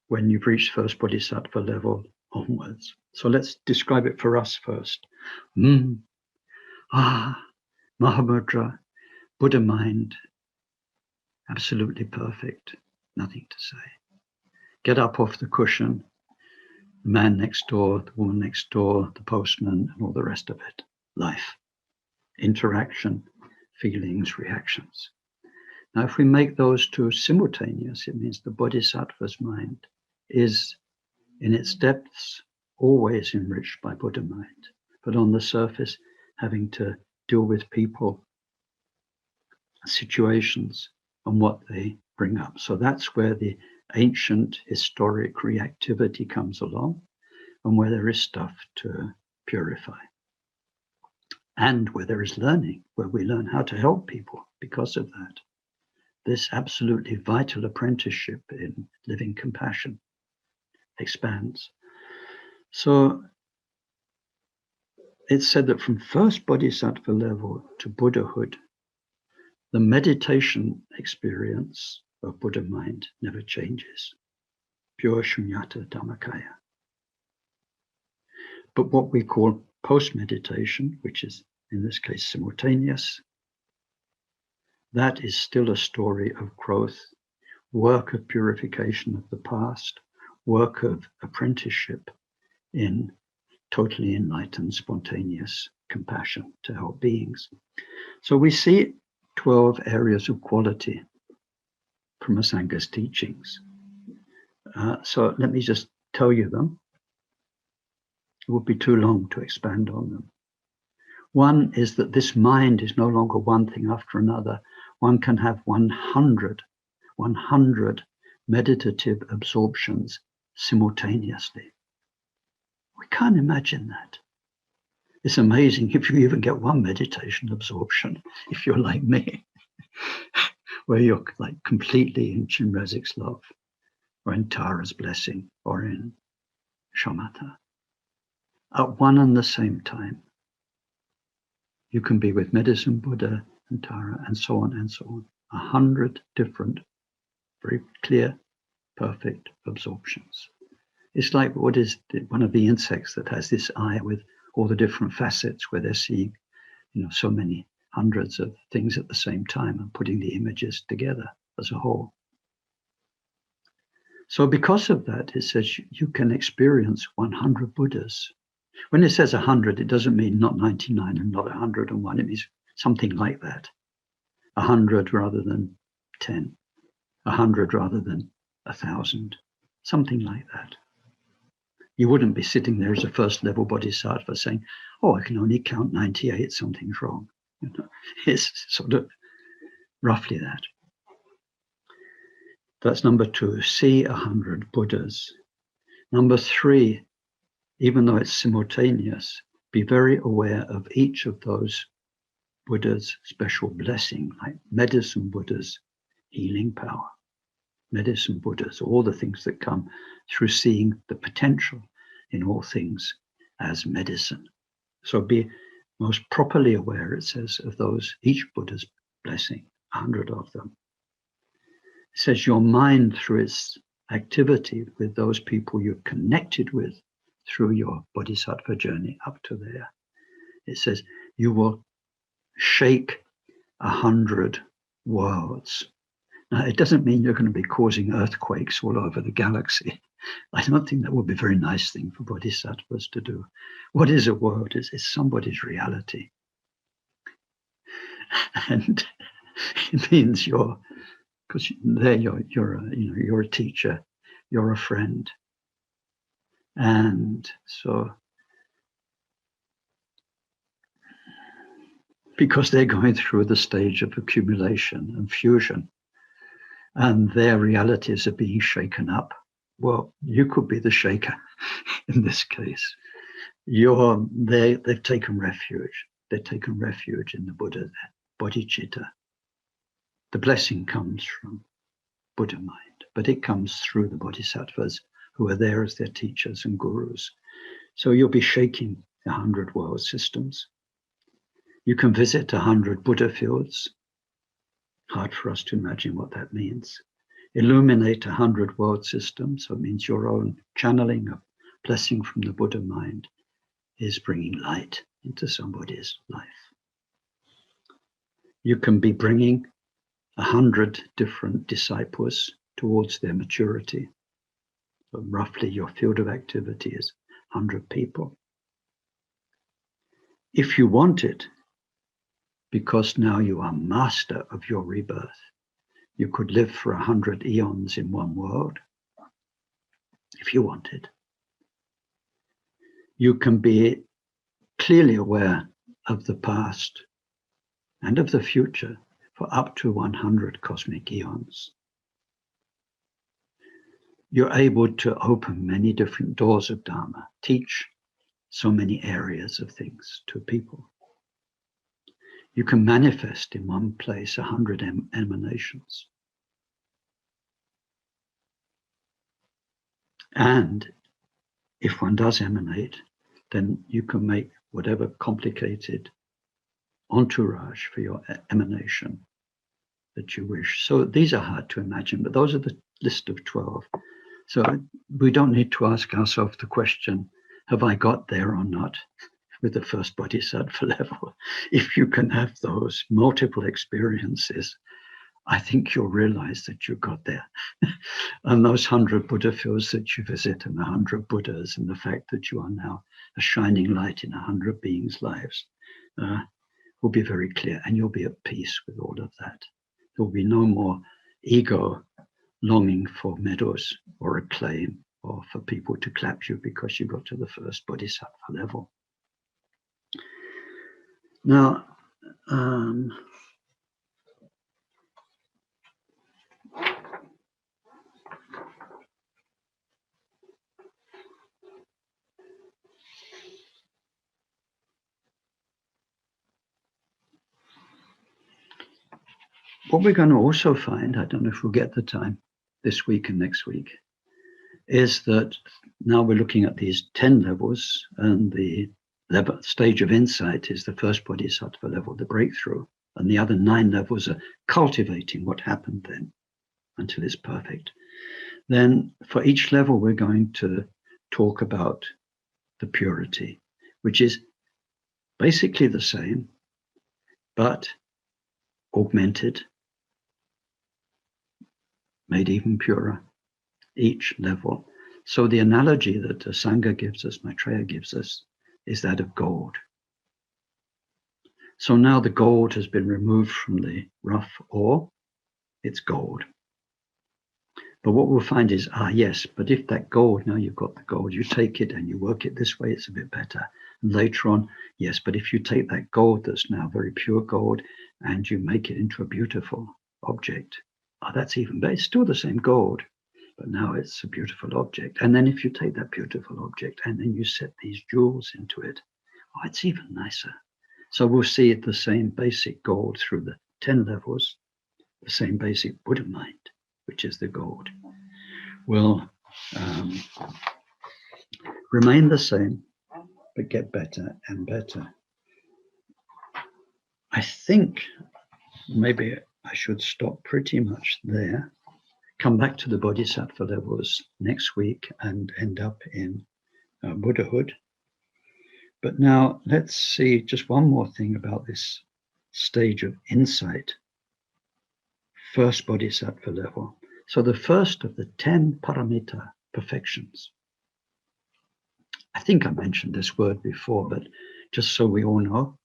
when you've reached first bodhisattva level onwards. So let's describe it for us first. Mahamudra, Buddha mind, absolutely perfect, nothing to say. Get up off the cushion, the man next door, the woman next door, the postman, and all the rest of it. Life, interaction, feelings, reactions. Now, if we make those two simultaneous, it means the bodhisattva's mind is in its depths always enriched by Buddha mind, but on the surface having to deal with people, situations, and what they bring up. So that's where the ancient historic reactivity comes along and where there is stuff to purify. And where there is learning, where we learn how to help people because of that. This absolutely vital apprenticeship in living compassion expands. So it's said that from first bodhisattva level to Buddhahood, the meditation experience of Buddha mind never changes. Pure shunyata dhammakaya. But what we call post-meditation, which is in this case simultaneous, that is still a story of growth, work of purification of the past, work of apprenticeship in totally enlightened, spontaneous compassion to help beings. So we see 12 areas of quality from a Sangha's teachings. So let me just tell you them. It would be too long to expand on them. One is that this mind is no longer one thing after another. One can have 100 meditative absorptions simultaneously. We can't imagine that. It's amazing if you even get one meditation absorption, if you're like me, where you're like completely in Chinrazik's love, or in Tara's blessing, or in shamatha. At one and the same time, you can be with Medicine Buddha and Tara, and so on and so on. 100 different, very clear, perfect absorptions. It's like what is one of the insects that has this eye with all the different facets where they're seeing, so many hundreds of things at the same time and putting the images together as a whole. So because of that, it says you can experience 100 Buddhas. When it says 100, it doesn't mean not 99 and not 101. It means something like that. 100 rather than 10. 100 rather than 1,000. Something like that. You wouldn't be sitting there as a first level bodhisattva saying, oh, I can only count 98, something's wrong. You know, it's sort of roughly that. That's number 2, see 100 Buddhas. Number 3, even though it's simultaneous, be very aware of each of those Buddha's special blessing, like medicine Buddha's healing power. Medicine Buddhas, all the things that come through seeing the potential in all things as medicine. So be most properly aware, it says, of those, each Buddha's blessing, 100 of them. It says your mind, through its activity with those people you're connected with through your bodhisattva journey up to there, it says you will shake 100 worlds. Now, it doesn't mean you're going to be causing earthquakes all over the galaxy. I don't think that would be a very nice thing for bodhisattvas to do. What is a world? It's somebody's reality. And it means because there you're a teacher, you're a friend. And so, because they're going through the stage of accumulation and fusion, and their realities are being shaken up, well, you could be the shaker in this case. They've taken refuge. They've taken refuge in the Buddha, bodhicitta. The blessing comes from Buddha mind, but it comes through the bodhisattvas who are there as their teachers and gurus. So you'll be shaking 100 world systems. You can visit 100 Buddha fields. Hard for us to imagine what that means. Illuminate 100 world systems, so it means your own channeling of blessing from the Buddha mind is bringing light into somebody's life. You can be bringing 100 different disciples towards their maturity. So roughly your field of activity is 100 people. If you want it, because now you are master of your rebirth, you could live for 100 eons in one world, if you wanted. You can be clearly aware of the past and of the future for up to 100 cosmic eons. You're able to open many different doors of Dharma, teach so many areas of things to people. You can manifest in one place 100 emanations. And if one does emanate, then you can make whatever complicated entourage for your emanation that you wish. So these are hard to imagine, but those are the list of 12. So we don't need to ask ourselves the question, have I got there or not with the first bodhisattva level? If you can have those multiple experiences, I think you'll realize that you got there. And those 100 Buddha fields that you visit and the 100 Buddhas and the fact that you are now a shining light in 100 beings' lives will be very clear, and you'll be at peace with all of that. There will be no more ego longing for medals or acclaim or for people to clap you because you got to the first bodhisattva level. Now, what we're going to also find, I don't know if we'll get the time this week and next week, is that now we're looking at these 10 levels, and the stage of insight is the first bodhisattva level, the breakthrough, and the other 9 levels are cultivating what happened then until it's perfect. Then for each level, we're going to talk about the purity, which is basically the same, but augmented, made even purer, each level. So the analogy that Sangha gives us, Maitreya gives us, is that of gold. So now the gold has been removed from the rough ore, it's gold. But what we'll find is, yes, but if that gold, now you've got the gold, you take it and you work it this way, it's a bit better. And later on, yes, but if you take that gold that's now very pure gold and you make it into a beautiful object, that's even better. It's still the same gold, but now it's a beautiful object. And then if you take that beautiful object and then you set these jewels into it, it's even nicer. So we'll see the same basic gold through the 10 levels, the same basic Buddha mind, which is the gold, will remain the same, but get better and better. I think maybe I should stop pretty much there, come back to the Bodhisattva levels next week and end up in Buddhahood. But now let's see just one more thing about this stage of insight, first Bodhisattva level. So the first of the 10 paramita perfections. I think I mentioned this word before, but just so we all know,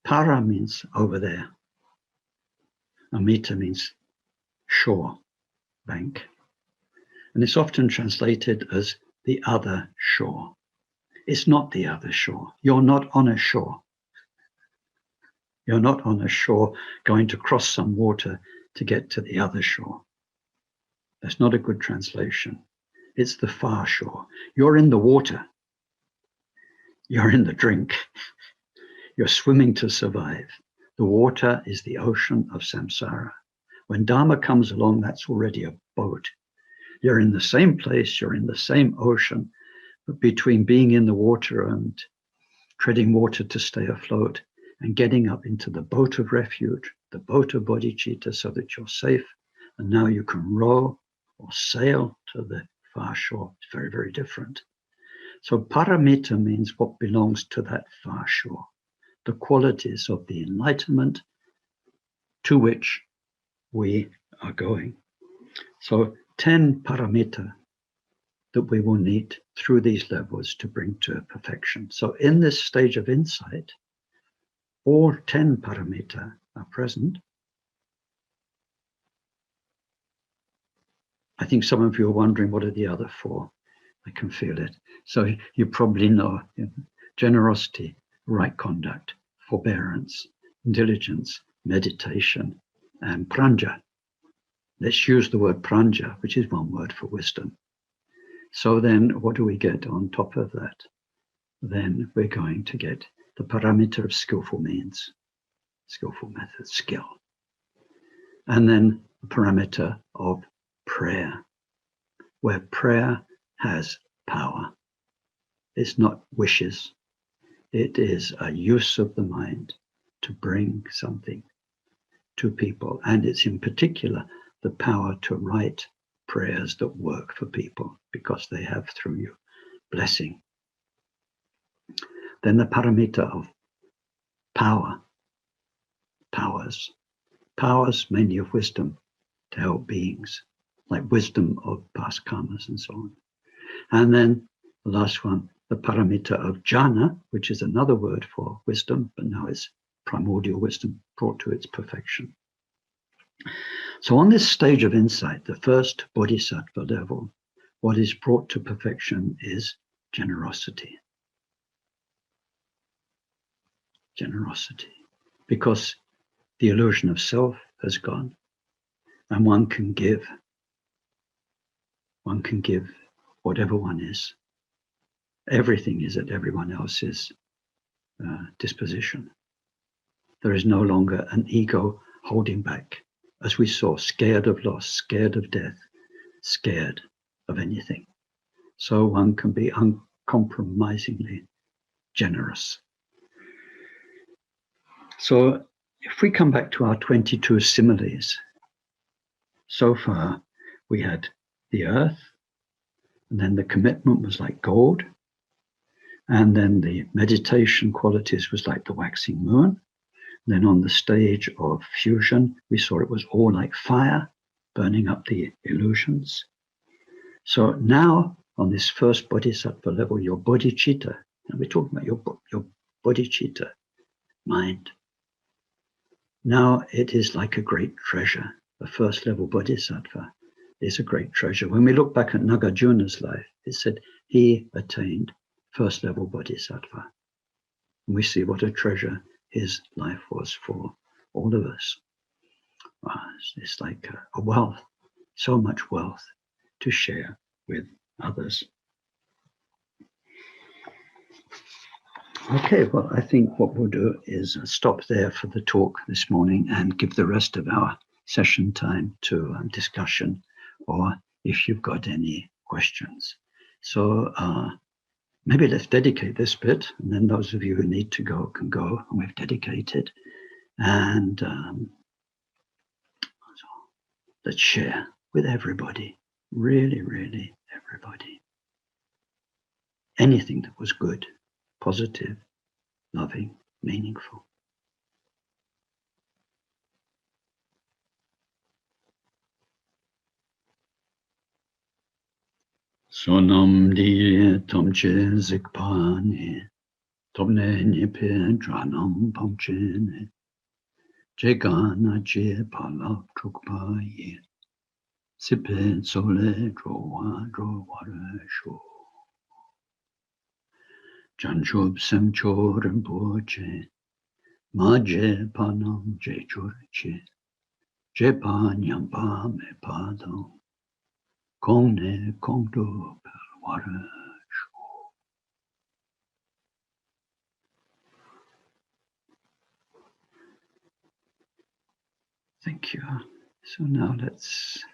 para means over there. Amita means shore, bank. And it's often translated as the other shore. It's not the other shore. You're not on a shore. You're not on a shore going to cross some water to get to the other shore. That's not a good translation. It's the far shore. You're in the water. You're in the drink. You're swimming to survive. The water is the ocean of samsara. When Dharma comes along, that's already a boat. You're in the same place, you're in the same ocean, but between being in the water and treading water to stay afloat and getting up into the boat of refuge, the boat of bodhicitta, so that you're safe, and now you can row or sail to the far shore. It's very, very different. So paramita means what belongs to that far shore, the qualities of the enlightenment to which we are going. So 10 paramita that we will need through these levels to bring to perfection. So in this stage of insight, all 10 paramita are present. I think some of you are wondering, what are the other 4? I can feel it. So you probably know, generosity, right conduct, forbearance, diligence, meditation, and pranja. Let's use the word pranja, which is one word for wisdom. So then what do we get on top of that? Then we're going to get the parameter of skillful means, skillful method, skill. And then the parameter of prayer, where prayer has power. It's not wishes. It is a use of the mind to bring something to people. And it's in particular the power to write prayers that work for people because they have through you blessing. Then the paramita of power, powers mainly of wisdom to help beings, like wisdom of past karmas and so on. And then the last one, the paramita of jhana, which is another word for wisdom, but now it's primordial wisdom brought to its perfection. So on this stage of insight, the first bodhisattva level, what is brought to perfection is generosity. Generosity, because the illusion of self has gone and one can give whatever one is. Everything is at everyone else's disposition. There is no longer an ego holding back, as we saw, scared of loss, scared of death, scared of anything. So one can be uncompromisingly generous. So if we come back to our 22 similes, so far we had the earth, and then the commitment was like gold, and then the meditation qualities was like the waxing moon. Then on the stage of fusion, we saw it was all like fire, burning up the illusions. So now on this first bodhisattva level, your bodhicitta, and we're talking about your bodhicitta mind. Now it is like a great treasure. The first level bodhisattva is a great treasure. When we look back at Nagarjuna's life, it said he attained first level bodhisattva. And we see what a treasure his life was for all of us. It's like a wealth, so much wealth to share with others. Okay, well, I think what we'll do is stop there for the talk this morning and give the rest of our session time to discussion, or if you've got any questions. So maybe let's dedicate this bit, and then those of you who need to go can go, and we've dedicated. And so let's share with everybody, really, really everybody. Anything that was good, positive, loving, meaningful. Sonam di tomche zikpani, tomne nipe dranam pomchene, jegana je palak trukpaye, sipe sole drowa sho. Janchub semcho rinpoche, maje panam je churche, je pa nyampa me padam, kone kongdo pelwara sho. Thank you. So now let's